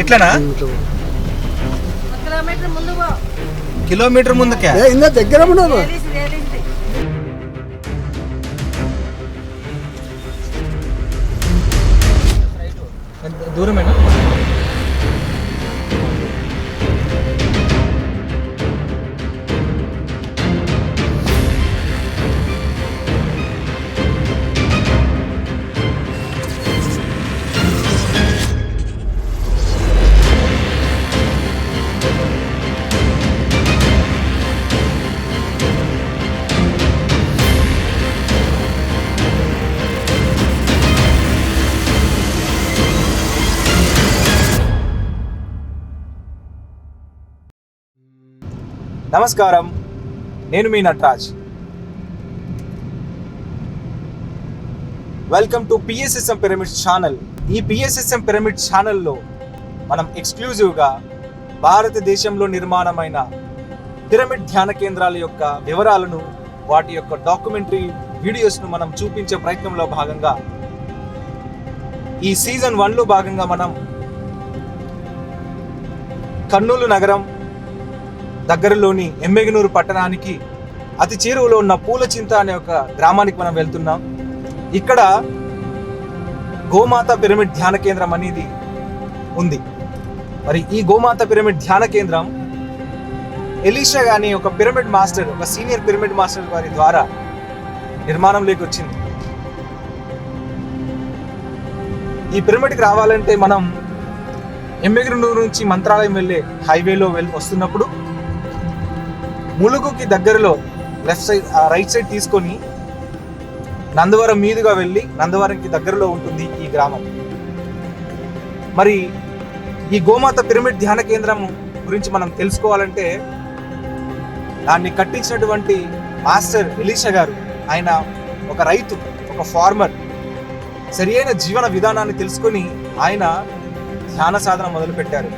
ఎట్లనా kilometre ముందుకే దగ్గర ఉండదు. దూరమేనా? నమస్కారం, నేను మీ Nataraj. Welcome to PSSM pyramids channel. ఈ పిఎస్ఎస్ఎం పిరమిడ్ ఛానల్లో మనం ఎక్స్క్లూజివ్గా భారతదేశంలో నిర్మాణమైన పిరమిడ్ ధ్యాన కేంద్రాల యొక్క వివరాలను, వాటి యొక్క డాక్యుమెంటరీ వీడియోస్ను మనం చూపించే ప్రయత్నంలో భాగంగా ఈ సీజన్ 1లో భాగంగా మనం కర్నూలు నగరం దగ్గరలోని ఎమ్మెగనూరు పట్టణానికి అతి చేరువలో ఉన్న పూలచింత అనే ఒక గ్రామానికి మనం వెళ్తున్నాం. ఇక్కడ గోమాత పిరమిడ్ ధ్యాన కేంద్రం అనేది ఉంది. మరి ఈ గోమాత పిరమిడ్ ధ్యాన కేంద్రం ఎలీషా అనే ఒక పిరమిడ్ మాస్టర్, ఒక సీనియర్ పిరమిడ్ మాస్టర్ వారి ద్వారా నిర్మాణంలోకి వచ్చింది. ఈ పిరమిడ్కి రావాలంటే మనం ఎమ్మెగనూరు నుంచి మంత్రాలయం వెళ్ళే హైవేలో వస్తున్నప్పుడు ములుగుకి దగ్గరలో రైట్ సైడ్ తీసుకొని నందవరం మీదుగా వెళ్ళి నందవరంకి దగ్గరలో ఉంటుంది ఈ గ్రామం. మరి ఈ గోమాత పిరమిడ్ ధ్యాన కేంద్రం గురించి మనం తెలుసుకోవాలంటే దాన్ని కట్టించినటువంటి మాస్టర్ ఎలీషా గారు, ఆయన ఒక రైతు, ఒక ఫార్మర్. సరి అయిన జీవన విధానాన్ని తెలుసుకొని ఆయన ధ్యాన సాధన మొదలుపెట్టారు.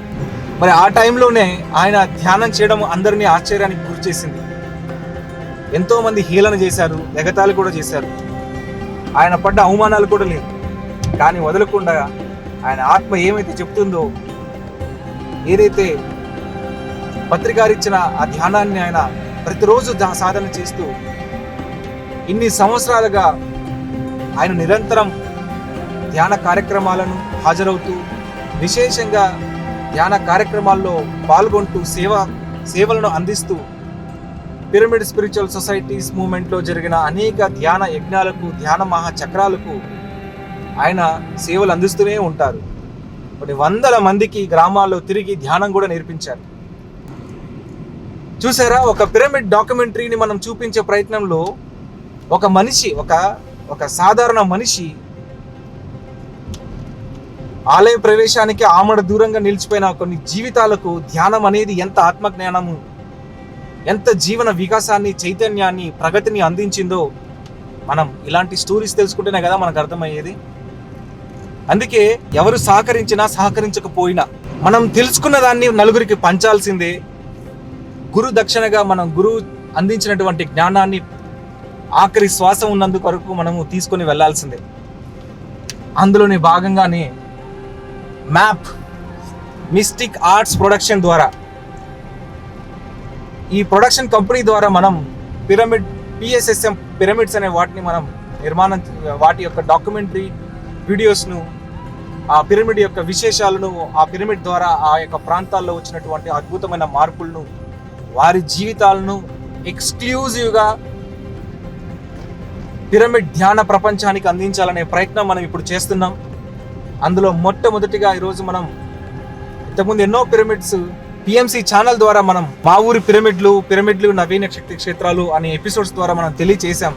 మరి ఆ టైంలోనే ఆయన ధ్యానం చేయడం అందరినీ ఆశ్చర్యానికి గురి చేసింది. ఎంతో మంది హేళన చేశారు, ఎగతాళి కూడా చేశారు. ఆయన పడ్డ అవమానాలు కూడా లేవు. కానీ వదలకుండా ఆయన ఆత్మ ఏమైతే చెప్తుందో, ఏదైతే పత్రికారిచ్చిన ఆ ధ్యానాన్ని ఆయన ప్రతిరోజు సాధన చేస్తూ ఇన్ని సంవత్సరాలుగా ఆయన నిరంతరం ధ్యాన కార్యక్రమాలను హాజరవుతూ, విశేషంగా ధ్యాన కార్యక్రమాల్లో పాల్గొంటూ సేవలను అందిస్తూ పిరమిడ్ స్పిరిచువల్ సొసైటీస్ మూవ్మెంట్లో జరిగిన అనేక ధ్యాన యజ్ఞాలకు, ధ్యాన మహాచక్రాలకు ఆయన సేవలు అందిస్తూనే ఉంటారు. కొన్ని వందల మందికి గ్రామాల్లో తిరిగి ధ్యానం కూడా నేర్పించారు. చూసారా, ఒక పిరమిడ్ డాక్యుమెంటరీని మనం చూపించే ప్రయత్నంలో ఒక మనిషి, ఒక సాధారణ మనిషి ఆలయ ప్రవేశానికి ఆమడ దూరంగా నిలిచిపోయిన కొన్ని జీవితాలకు ధ్యానం అనేది ఎంత ఆత్మజ్ఞానము, ఎంత జీవన వికాసాన్ని, చైతన్యాన్ని, ప్రగతిని అందించిందో మనం ఇలాంటి స్టోరీస్ తెలుసుకుంటేనే కదా మనకు అర్థమయ్యేది. అందుకే ఎవరు సహకరించినా సహకరించకపోయినా మనం తెలుసుకున్న దాన్ని నలుగురికి పంచాల్సిందే. గురు దక్షిణగా మనం గురువు అందించినటువంటి జ్ఞానాన్ని ఆఖరి శ్వాస ఉన్నందుకు వరకు మనము తీసుకొని వెళ్ళాల్సిందే. అందులోని భాగంగానే మ్యాప్ మిస్టిక్ ఆర్ట్స్ ప్రొడక్షన్ ద్వారా, ఈ ప్రొడక్షన్ కంపెనీ ద్వారా మనం పిఎస్ఎస్ఎం పిరమిడ్స్ అనే వాటిని మనం వాటి యొక్క డాక్యుమెంటరీ వీడియోస్ను, ఆ పిరమిడ్ యొక్క విశేషాలను, ఆ పిరమిడ్ ద్వారా ఆ యొక్క ప్రాంతాల్లో వచ్చినటువంటి అద్భుతమైన మార్పులను, వారి జీవితాలను ఎక్స్క్లూజివ్గా పిరమిడ్ ధ్యాన ప్రపంచానికి అందించాలనే ప్రయత్నం మనం ఇప్పుడు చేస్తున్నాం. అందులో మొట్టమొదటిగా ఈరోజు మనం ఇంతకుముందు ఎన్నో పిరమిడ్స్ పిఎంసి ఛానల్ ద్వారా మనం మా ఊరి పిరమిడ్లు నవీన శక్తి క్షేత్రాలు అనే ఎపిసోడ్స్ ద్వారా మనం తెలియచేసాం.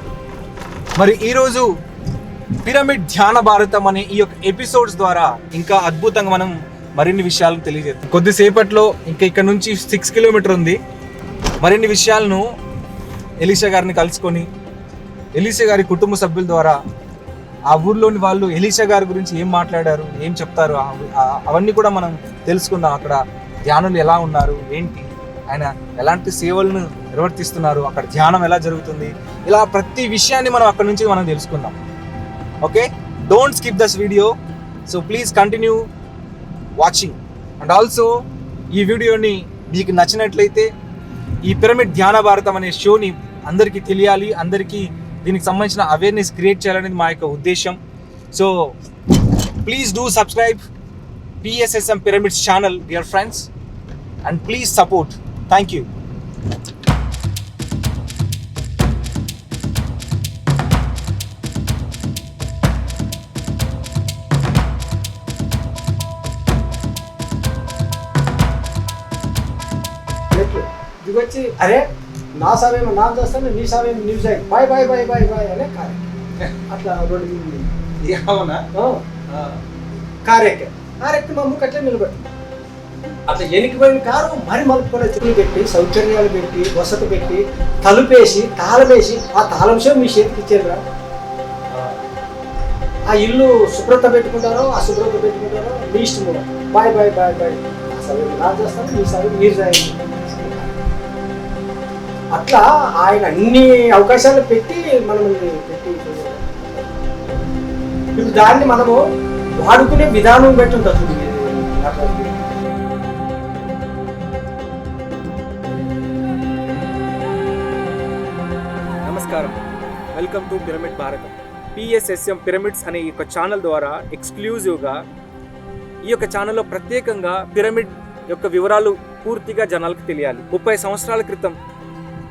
మరి ఈరోజు పిరమిడ్ ధ్యాన భారతం అనే ఈ యొక్క ఎపిసోడ్స్ ద్వారా ఇంకా అద్భుతంగా మనం మరిన్ని విషయాలను తెలియజేస్తాం. కొద్దిసేపట్లో ఇంకా ఇక్కడ నుంచి 6 కిలోమీటర్ ఉంది. మరిన్ని విషయాలను ఎలీషా గారిని కలుసుకొని, ఎలీషా గారి కుటుంబ సభ్యుల ద్వారా ఆ ఊర్లోని వాళ్ళు ఎలీషా గారి గురించి ఏం మాట్లాడారు, ఏం చెప్తారు, అవన్నీ కూడా మనం తెలుసుకుందాం. అక్కడ ధ్యానులు ఎలా ఉన్నారు, ఏంటి, ఆయన ఎలాంటి సేవలను నిర్వర్తిస్తున్నారు, అక్కడ ధ్యానం ఎలా జరుగుతుంది, ఇలా ప్రతి విషయాన్ని మనం అక్కడ నుంచి మనం తెలుసుకుందాం. Okay, don't skip this video. So please continue watching. And also ఈ వీడియోని మీకు నచ్చినట్లయితే ఈ పిరమిడ్ ధ్యాన భారతం అనే షోని అందరికీ తెలియాలి, అందరికీ దీనికి సంబంధించిన అవేర్నెస్ క్రియేట్ చేయాలనేది మా యొక్క ఉద్దేశం. So please do subscribe PSSM Pyramids channel, dear friends, and please support. Thank you. దిగొచ్చి అరే నా సమయం నా చేస్తాను, నీ సమయం నీ చేయి, bye bye bye bye bye అనే కారే అట్లా రోడ్డు మీద అవునా? కారెక్కి మా అమ్మకి అట్లా నిలబడి అట్లా ఎనికిపోయిన కారు మరి మలుపుకొని చెట్లు పెట్టి సౌకర్యాలు పెట్టి వసతి పెట్టి తలుపేసి తాళమేసి ఆ తాళం షో మీ చేతికి ఇచ్చారుగా. ఆ ఇల్లు శుభ్రత పెట్టుకుంటారో అశుభ్రత పెట్టుకుంటారో మీ ఇష్టము, బాయ్ బాయ్ బాయ్ బాయ్ ఆ సమయం నా చేస్తాను, మీ సమయం మీరు చేయండి. అట్లా ఆయన అన్ని అవకాశాలు పెట్టి మనల్ని పెట్టి ఇప్పుడు దాన్ని మనము వాడుకునే విధానం బట్టి ఉంటుంది. నమస్కారం, welcome to pyramid Bharatam. PSSM pyramids అనే ఈ యొక్క ఛానల్ ద్వారా ఎక్స్క్లూజివ్గా ఈ యొక్క ఛానల్లో ప్రత్యేకంగా పిరమిడ్ యొక్క వివరాలు పూర్తిగా జనాలకు తెలియాలి. 30 సంవత్సరాల క్రితం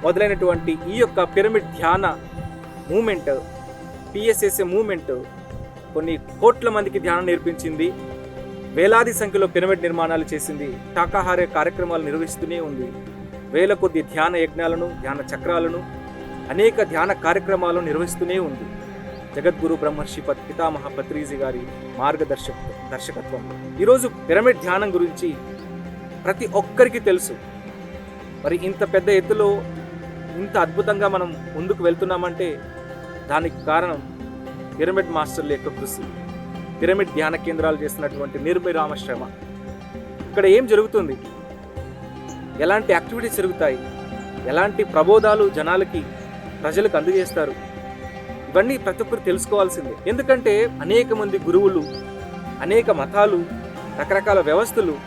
మొదలైనటువంటి ఈ యొక్క పిరమిడ్ ధ్యాన మూమెంట్, PSSM మూమెంట్ కొన్ని కోట్ల మందికి ధ్యానం నేర్పించింది, వేలాది సంఖ్యలో పిరమిడ్ నిర్మాణాలు చేసింది, శాకాహార కార్యక్రమాలు నిర్వహిస్తూనే ఉంది, వేల కొద్ది ధ్యాన యజ్ఞాలను, ధ్యాన చక్రాలను, అనేక ధ్యాన కార్యక్రమాలను నిర్వహిస్తూనే ఉంది. జగద్గురు బ్రహ్మర్షి పితామహ పత్రిజీ గారి దర్శకత్వం. ఈరోజు పిరమిడ్ ధ్యానం గురించి ప్రతి ఒక్కరికి తెలుసు. మరి ఇంత పెద్ద ఎత్తులో ఇంత అద్భుతంగా మనం ముందుకు వెళ్తున్నామంటే దానికి కారణం పిరమిడ్ మాస్టర్ల యొక్క కృషి, పిరమిడ్ ధ్యాన కేంద్రాలు చేస్తున్నటువంటి నిర్విరామ శ్రమ. ఇక్కడ ఏం జరుగుతుంది, ఎలాంటి యాక్టివిటీస్ జరుగుతాయి, ఎలాంటి ప్రబోధాలు ప్రజలకు అందజేస్తారు, ఇవన్నీ ప్రతి ఒక్కరు తెలుసుకోవాల్సిందే. ఎందుకంటే అనేక మంది గురువులు, అనేక మతాలు, రకరకాల వ్యవస్థలు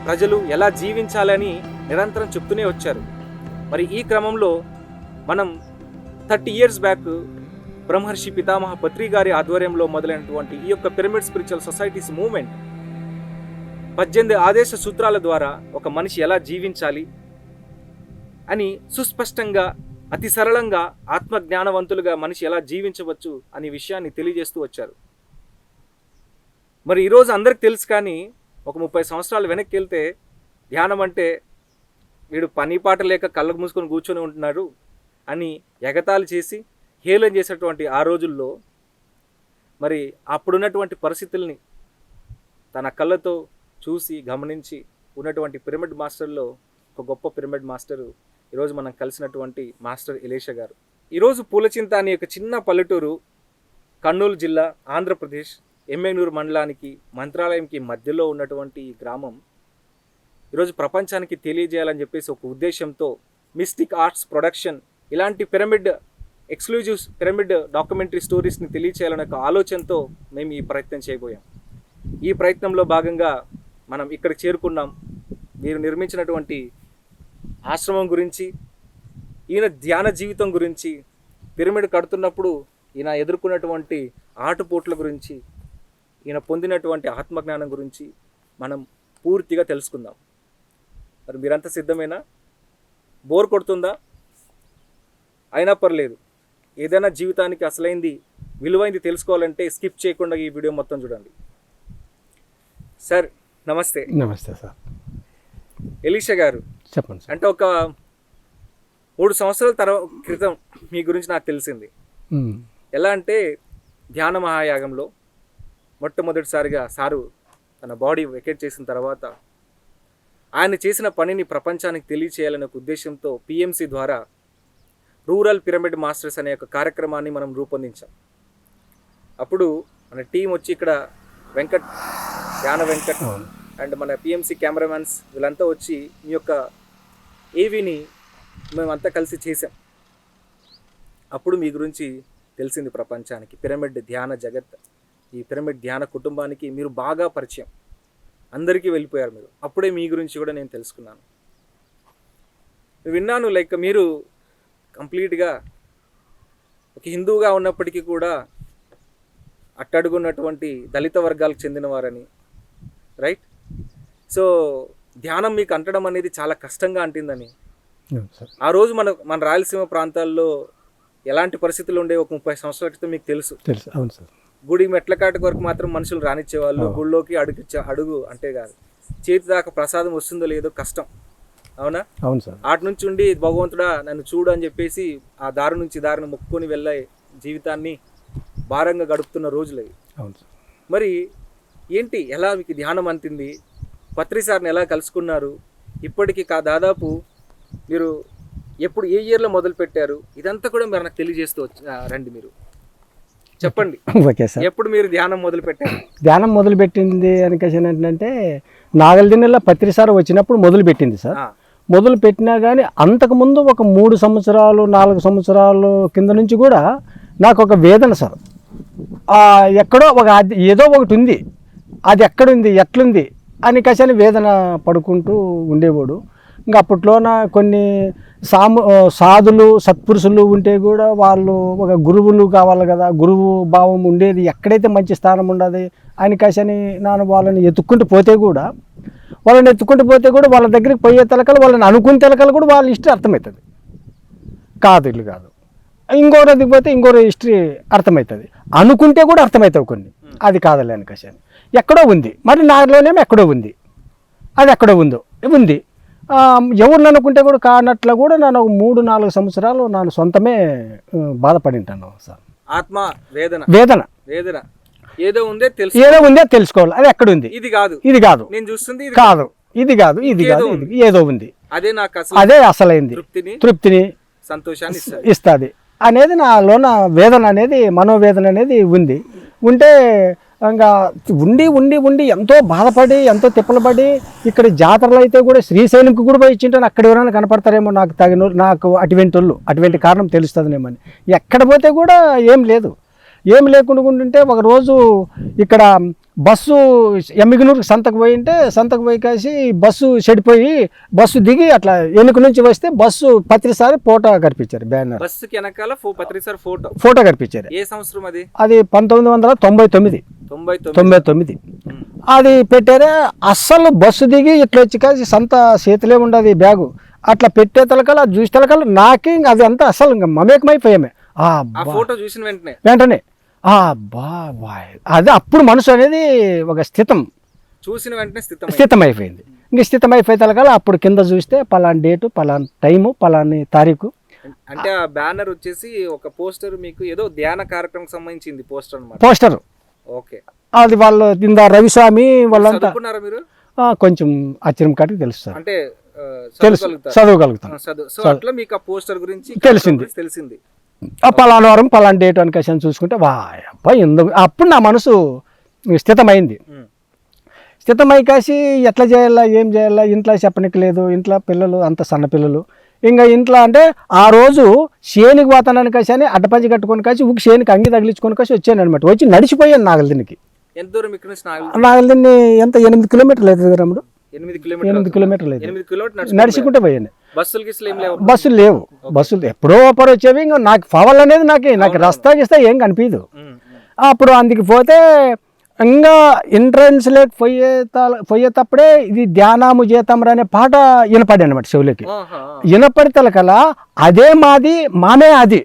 ప్రజలు ఎలా జీవించాలని నిరంతరం చెప్తూనే వచ్చారు. మరి ఈ క్రమంలో మనం 30 years బ్యాక్ బ్రహ్మర్షి పితామహ పత్రి గారి ఆధ్వర్యంలో మొదలైనటువంటి ఈ యొక్క పిరమిడ్ స్పిరిచువల్ సొసైటీస్ మూవ్మెంట్ 18 ఆదేశ సూత్రాల ద్వారా ఒక మనిషి ఎలా జీవించాలి అని సుస్పష్టంగా, అతి సరళంగా, ఆత్మజ్ఞానవంతులుగా మనిషి ఎలా జీవించవచ్చు అనే విషయాన్ని తెలియజేస్తూ వచ్చారు. మరి ఈరోజు అందరికి తెలుసు, కానీ ఒక 30 సంవత్సరాలు వెనక్కి వెళ్తే ధ్యానం అంటే వీడు పని పాట లేక కళ్ళకు మూసుకొని కూర్చొని ఉంటున్నాడు అని ఎగతాళి చేసి హేళన చేసేటువంటి ఆ రోజుల్లో మరి అప్పుడున్నటువంటి పరిస్థితుల్ని తన కళ్ళతో చూసి గమనించి ఉన్నటువంటి పిరమిడ్ మాస్టర్లో ఒక గొప్ప పిరమిడ్ మాస్టరు ఈరోజు మనం కలిసినటువంటి మాస్టర్ ఎలీషా గారు. ఈరోజు పూలచింత అనే ఒక చిన్న పల్లెటూరు, కర్నూలు జిల్లా, ఆంధ్రప్రదేశ్, ఎమ్మెగనూరు మండలానికి, మంత్రాలయంకి మధ్యలో ఉన్నటువంటి ఈ గ్రామం ఈరోజు ప్రపంచానికి తెలియజేయాలని చెప్పేసి ఒక ఉద్దేశంతో మిస్టిక్ ఆర్ట్స్ ప్రొడక్షన్ ఇలాంటి పిరమిడ్ ఎక్స్క్లూజివ్ పిరమిడ్ డాక్యుమెంటరీ స్టోరీస్ని తెలియచేయాలనే ఒక ఆలోచనతో మేము ఈ ప్రయత్నం చేయబోయాం. ఈ ప్రయత్నంలో భాగంగా మనం ఇక్కడికి చేరుకున్నాం. మీరు నిర్మించినటువంటి ఆశ్రమం గురించి, ఈయన ధ్యాన జీవితం గురించి, పిరమిడ్ కడుతున్నప్పుడు ఈయన ఎదుర్కొన్నటువంటి ఆటుపోట్ల గురించి, ఈయన పొందినటువంటి ఆత్మజ్ఞానం గురించి మనం పూర్తిగా తెలుసుకుందాం. మరి మీరంతా సిద్ధమేనా? బోర్ కొడుతుందా? అయినా పర్లేదు, ఏదైనా జీవితానికి అసలైంది, విలువైంది తెలుసుకోవాలంటే స్కిప్ చేయకుండా ఈ వీడియో మొత్తం చూడండి. సార్ నమస్తే. నమస్తే సార్. ఎలీషా గారు చెప్పండి. అంటే ఒక 3 సంవత్సరాల క్రితం మీ గురించి నాకు తెలిసింది. ఎలా అంటే ధ్యాన మహాయాగంలో మొట్టమొదటిసారిగా సారు తన బాడీ వెకేట్ చేసిన తర్వాత ఆయన చేసిన పనిని ప్రపంచానికి తెలియచేయాలనే ఒక ఉద్దేశంతో PMC ద్వారా రూరల్ పిరమిడ్ మాస్టర్స్ అనే ఒక కార్యక్రమాన్ని మనం రూపొందించాం. అప్పుడు మన టీం వచ్చి ఇక్కడ ధ్యాన వెంకట్ అండ్ మన PMC కెమెరామెన్స్ వీళ్ళంతా వచ్చి ఈ యొక్క ఏవిని మేమంతా కలిసి చేసాం. అప్పుడు మీ గురించి తెలిసింది ప్రపంచానికి. పిరమిడ్ ధ్యాన జగత్, ఈ పిరమిడ్ ధ్యాన కుటుంబానికి మీరు బాగా పరిచయం. అందరికీ వెళ్ళిపోయారు మీరు. అప్పుడే మీ గురించి కూడా నేను తెలుసుకున్నాను. విన్నాను లైక్ మీరు కంప్లీట్గా ఒక హిందువుగా ఉన్నప్పటికీ కూడా అట్టడుగున్నటువంటి దళిత వర్గాలకు చెందినవారని, రైట్? సో ధ్యానం మీకు అంటడం అనేది చాలా కష్టంగా అంటుందని. ఆ రోజు మన రాయలసీమ ప్రాంతాల్లో ఎలాంటి పరిస్థితులు ఉండే ఒక 30 సంవత్సరాల క్రితం మీకు తెలుసు. అవును సార్. గుడి మెట్ల కాటికి వరకు మాత్రం మనుషులు రానిచ్చేవాళ్ళు, గుడిలోకి అడుగు అంటే కాదు, చేతి దాకా ప్రసాదం వస్తుందో లేదో కష్టం, అవునా? అవును సార్. ఆటి నుంచి ఉండి భగవంతుడా నన్ను చూడు అని చెప్పేసి ఆ దారి నుంచి దారిని మొక్కుకొని వెళ్ళే జీవితాన్ని భారంగా గడుపుతున్న రోజులు అవి. అవును సార్. మరి ఏంటి, ఎలా మీకు ధ్యానం అంతింది? పత్రి సార్ని ఎలా కలుసుకున్నారు? ఇప్పటికి దాదాపు మీరు ఎప్పుడు ఏ ఇయర్లో మొదలు పెట్టారు? ఇదంతా కూడా మీరు నాకు తెలియజేస్తూ రండి, మీరు చెప్పండి. Okay sir. ఎప్పుడు మీరు ధ్యానం మొదలు పెట్టారు? ధ్యానం మొదలుపెట్టింది అనికేసి ఏంటంటే నాగల్దిన్నెల పత్రి సార్ వచ్చినప్పుడు మొదలుపెట్టింది సార్. మొదలు పెట్టినా కానీ అంతకుముందు ఒక 3 సంవత్సరాలు 4 సంవత్సరాలు కింద నుంచి కూడా నాకు ఒక వేదన సార్. ఎక్కడో ఏదో ఒకటి ఉంది, అది ఎక్కడుంది ఎట్లుంది అని కసని వేదన పడుకుంటూ ఉండేవాడు. ఇంకా అప్పట్లోన కొన్ని సాధులు సత్పురుషులు ఉంటే కూడా వాళ్ళు ఒక గురువులు కావాలి కదా, గురువు భావం ఉండేది, ఎక్కడైతే మంచి స్థానం ఉండదు అని కసని నాన్న వాళ్ళని ఎత్తుక్కుంటూ పోతే కూడా వాళ్ళ దగ్గరికి పోయే తెలకలు, వాళ్ళని అనుకునే తెలకలు కూడా వాళ్ళ హిస్టరీ అర్థమవుతుంది. కాదు ఇల్లు కాదు, ఇంకోరు దిగిపోతే ఇంకోరు హిస్టరీ అర్థమవుతుంది, అనుకుంటే కూడా అర్థమవుతావు కొన్ని. అది కాదులే అని కసని ఎక్కడో ఉంది, మరి నాలోనేమో ఎక్కడో ఉంది, అది ఎక్కడో ఉంది. ఎవరిని అనుకుంటే కూడా కానట్లు కూడా నేను 3-4 సంవత్సరాలు నేను సొంతమే బాధపడింటాను సార్. ఆత్మ వేదన వేదన వేదన ఏదో ఉందే తెలుసుకోవాలి. అది ఎక్కడ ఉంది, ఇది కాదు నేను చూస్తుంది, కాదు ఇది కాదు, ఏదో ఉంది, అదే అసలైంది తృప్తిని సంతోషాన్ని ఇస్తుంది అనేది నాలోన వేదన అనేది, మనోవేదన అనేది ఉంటే ఇంకా ఉండి ఎంతో బాధపడి ఎంతో తిప్పలు పడి ఇక్కడ జాతరలు అయితే కూడా శ్రీశైలంకి కూడా పోయి ఇచ్చింటాను. అక్కడ ఎవరైనా కనపడతారేమో నాకు అటువంటి కారణం తెలుస్తుందేమని. ఎక్కడ పోతే కూడా ఏం లేకుండా ఉంటే ఒకరోజు ఇక్కడ బస్సు ఎమ్మిగనూరుకి సంతకు పోయి కాసి బస్సు చెడిపోయి బస్సు దిగి అట్లా వెనుక నుంచి వస్తే బస్సు పత్రిసారి ఫోటో కనిపించారు, బ్యానర్ బస్సుకి వెనకాల పత్రిసారి ఫోటో కనిపించారు. ఏ సంవత్సరం అది? అది 1999. అది పెట్టారే. అస్సలు బస్సు దిగి ఇట్లా వచ్చి కాసి సంత చేతిలే ఉండదు బ్యాగు, అట్లా పెట్టే తలకలు అది చూసే తలకలు నాకే అది అంతా అస్సలు ఇంకా మమేకమైపోయామే. ఫోటో చూసిన వెంటనే అది అప్పుడు మనసు అనేది ఒక చూసిన వెంటనే స్థితం అయిపోయింది. ఇంక స్థితం అయిపోయే తలకల్లా అప్పుడు కింద చూస్తే పలానా డేటు, పలానా టైము, పలాని తారీఖు. అంటే ఆ బ్యానర్ వచ్చేసి ఒక పోస్టర్, మీకు ఏదో ధ్యాన కార్యక్రమం సంబంధించింది పోస్టర్. ఓకే. అది వాళ్ళు కింద రవిస్వామి వాళ్ళంతా మీరు కొంచెం ఆశ్చర్యం కాటికి తెలుస్తారు, అంటే చదవగలుగుతాం. సో అట్లా మీకు ఆ పోస్టర్ గురించి తెలిసింది. పలానా వారం పలానా డేట్ అని కసి చూసుకుంటే ఎందుకు అప్పుడు నా మనసు స్థితమై కాసి ఎట్లా చేయాలా ఏం చేయాలా, ఇంట్లో చెప్పనికి లేదు, ఇంట్లో పిల్లలు అంత సన్న పిల్లలు, ఇంకా ఇంట్లో అంటే ఆ రోజు శేనికి పోతానని కాసి అని అడ్డపంచి కట్టుకొని కాసి శేనికి అంగి తగిలించుకొని కాసి వచ్చాను అనమాట. వచ్చి నడిచిపోయాను నాగల్దిన్నికి. ఎంత దూరం ఇక్కడ నుంచి నాగల్దిన్ని? ఎంత 8 కిలోమీటర్లు అవుతుంది రాముడు. 8 కిలోమీటర్లు నడుచుకుంటే పోయాను. బస్సులు లేవు, బస్సులు ఎప్పుడో ఒకరు వచ్చేవి. ఇంకా నాకు పవల్ అనేది నాకు రస్తా గీస్తా ఏం కనిపించదు. అప్పుడు అందుకు పోతే ఇంకా ఎంట్రన్స్ లేక పోయేటప్పుడే ఇది ధ్యానాము చేతాంరా అనే పాట వినపడి అనమాట చెవులకి. వినపడితే కల అదే మామే అది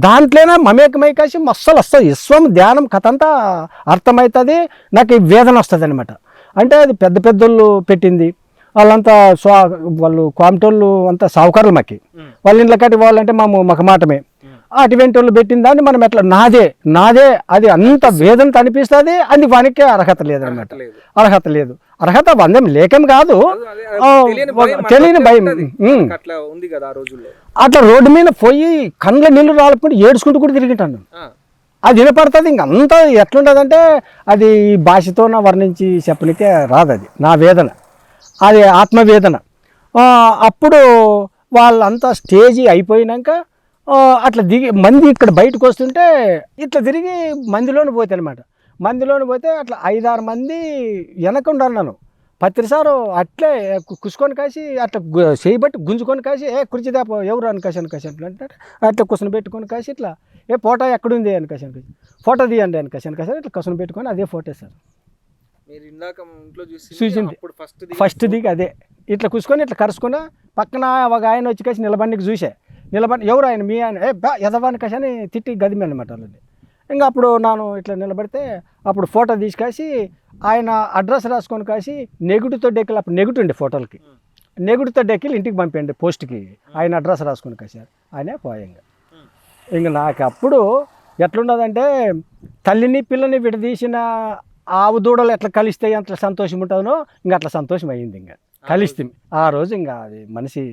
దాంట్లోనే మమేకమై కాసి మస్సలు వస్తుంది. విశ్వం ధ్యానం కథ అంతా అర్థమవుతుంది. నాకు ఈ వేదన వస్తుంది అనమాట. అంటే అది పెద్దోళ్ళు పెట్టింది, వాళ్ళంతా వాళ్ళు కోమటోళ్ళు అంతా సావుకారులు మాకి, వాళ్ళ ఇంట్లో కట్టి వాళ్ళంటే మాకు మాటమే. అటువంటి వాళ్ళు పెట్టిన దాన్ని మనం ఎట్లా నాదే అది అంత వేదన అనిపిస్తుంది. అది వానికి అర్హత లేదనమాట. అర్హత వందం లేకేం కాదు, తెలియని భయం. అట్లా రోడ్డు మీద పోయి కండ్ల నీళ్లు రాలుకుంటూ ఏడ్చుకుంటూ కూడా తిరిగిటాను. అది వినపడుతుంది. ఇంకంతా ఎట్లుంటుందంటే అది భాషతో వర్ణించి చెప్పనికే రాదు. అది నా వేదన, అది ఆత్మవేదన. అప్పుడు వాళ్ళంతా స్టేజీ అయిపోయినాక అట్లా దిగి మంది ఇక్కడ బయటకు వస్తుంటే ఇట్లా తిరిగి మందిలోనే పోతాయి అనమాట. మందిలోని పోతే అట్లా 5-6 మంది వెనక ఉండాలి. నన్ను పత్రిసారు అట్లే కుసుకొని కాసి అట్లా చేయబట్టి గుంజుకొని కాసి కుర్చీదాపో ఎవరు అనకాసి అంటే అట్లా కుసను పెట్టుకొని కాసి ఇట్లా ఫోటో ఎక్కడుంది అనకాసి ఫోటో తీయండి అనకాసి ఇట్లా కుసను పెట్టుకొని అదే ఫోటో సార్. మీరు ఇందాక ఇంట్లో చూసింది ఫస్ట్ దిగి అదే ఇట్లా కూసుకొని ఇట్లా కరుచుకున్నా. పక్కన ఒక ఆయన వచ్చి కాసి నిలబండికి చూసే ఎవరు ఆయన మీ ఆయన ఎదవాని కాసి అని తిట్టి గదిమే అనమాట వాళ్ళని. ఇంకా అప్పుడు నేను ఇట్లా నిలబడితే అప్పుడు ఫోటో తీసుకేసి ఆయన అడ్రస్ రాసుకొని కాసి నెగిటివ్తో డెక్కిలు, అప్పుడు నెగిటివ్ ఉండే ఫోటోలకి, నెగిటివ్తో డెక్కిలు ఇంటికి పంపండి పోస్ట్కి ఆయన అడ్రస్ రాసుకొని కాసారు. ఆయనే పోయంగా. ఇంక నాకు అప్పుడు ఎట్లున్నదంటే తల్లిని పిల్లని విడదీసిన ఆవు దూడలు ఎట్లా కలిస్తే ఎంత సంతోషం ఉంటుందో ఇంకా అట్లా సంతోషం అయ్యింది. ఇంకా కలిస్తే ఆ రోజు ఇంకా అది మనిషి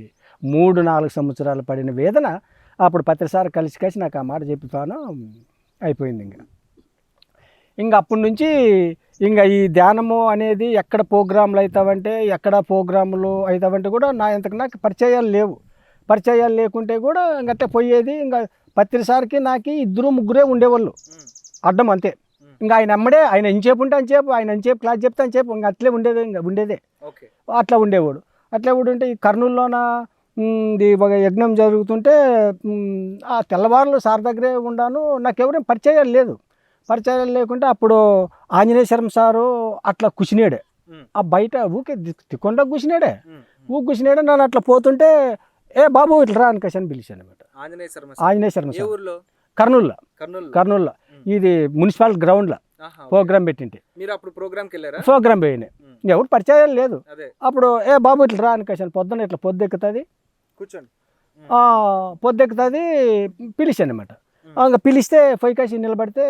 3-4 సంవత్సరాలు పడిన వేదన అప్పుడు ప్రతిసారి కలిసి నాకు ఆ మాట చెప్పిపోను అయిపోయింది. ఇంకా అప్పటి నుంచి ఇంకా ఈ ధ్యానము అనేది ఎక్కడ ప్రోగ్రాంలు అవుతావంటే ఎక్కడ ప్రోగ్రాములు అవుతావంటే కూడా ఇంతకు నాకు పరిచయాలు లేవు. పరిచయాలు లేకుంటే కూడా ఇంకట్టే పోయేది. ఇంకా ప్రతిసారికి నాకు 2-3 ఉండేవాళ్ళు అడ్డం అంతే. ఇంకా ఆయన అమ్మడే ఆయన ఎంచేపు ఉంటే అంచేపు, ఆయన ఎంచేపు క్లాస్ చెప్తే అంచేపు ఇంకా అట్లే ఉండేదే అట్లా ఉండేవాడు. అట్లా ఉంటే ఈ కర్నూలులోన ఒక యజ్ఞం జరుగుతుంటే ఆ తెల్లవారులు సార్ దగ్గరే ఉన్నాను. నాకు ఎవరేం పరిచయాలు లేదు. పరిచయాలు లేకుంటే అప్పుడు ఆంజనేయ శర్మ సారు అట్లా కూర్చున్నాడే ఆ బయట ఊకే తిక్కొండ కూర్చున్నాడే నన్ను అట్లా పోతుంటే బాబు ఇట్లా రా అనకాసి అని పిలిచాను అనమాట. ఆంజనేయ శర్మ సార్ కర్నూలులో ఇది మున్సిపల్ గ్రౌండ్లో ప్రోగ్రామ్ పెట్టింటే ప్రోగ్రామ్ పోయినాయి. ఎవరు పరిచయాలు లేదు. అప్పుడు బాబు ఇట్లా రా అనకాసి పొద్దున్న ఇట్లా పొద్దెక్కుతుంది పిలిచాను అనమాట. ఇంకా పిలిస్తే పొయ్యికాసి నిలబడితే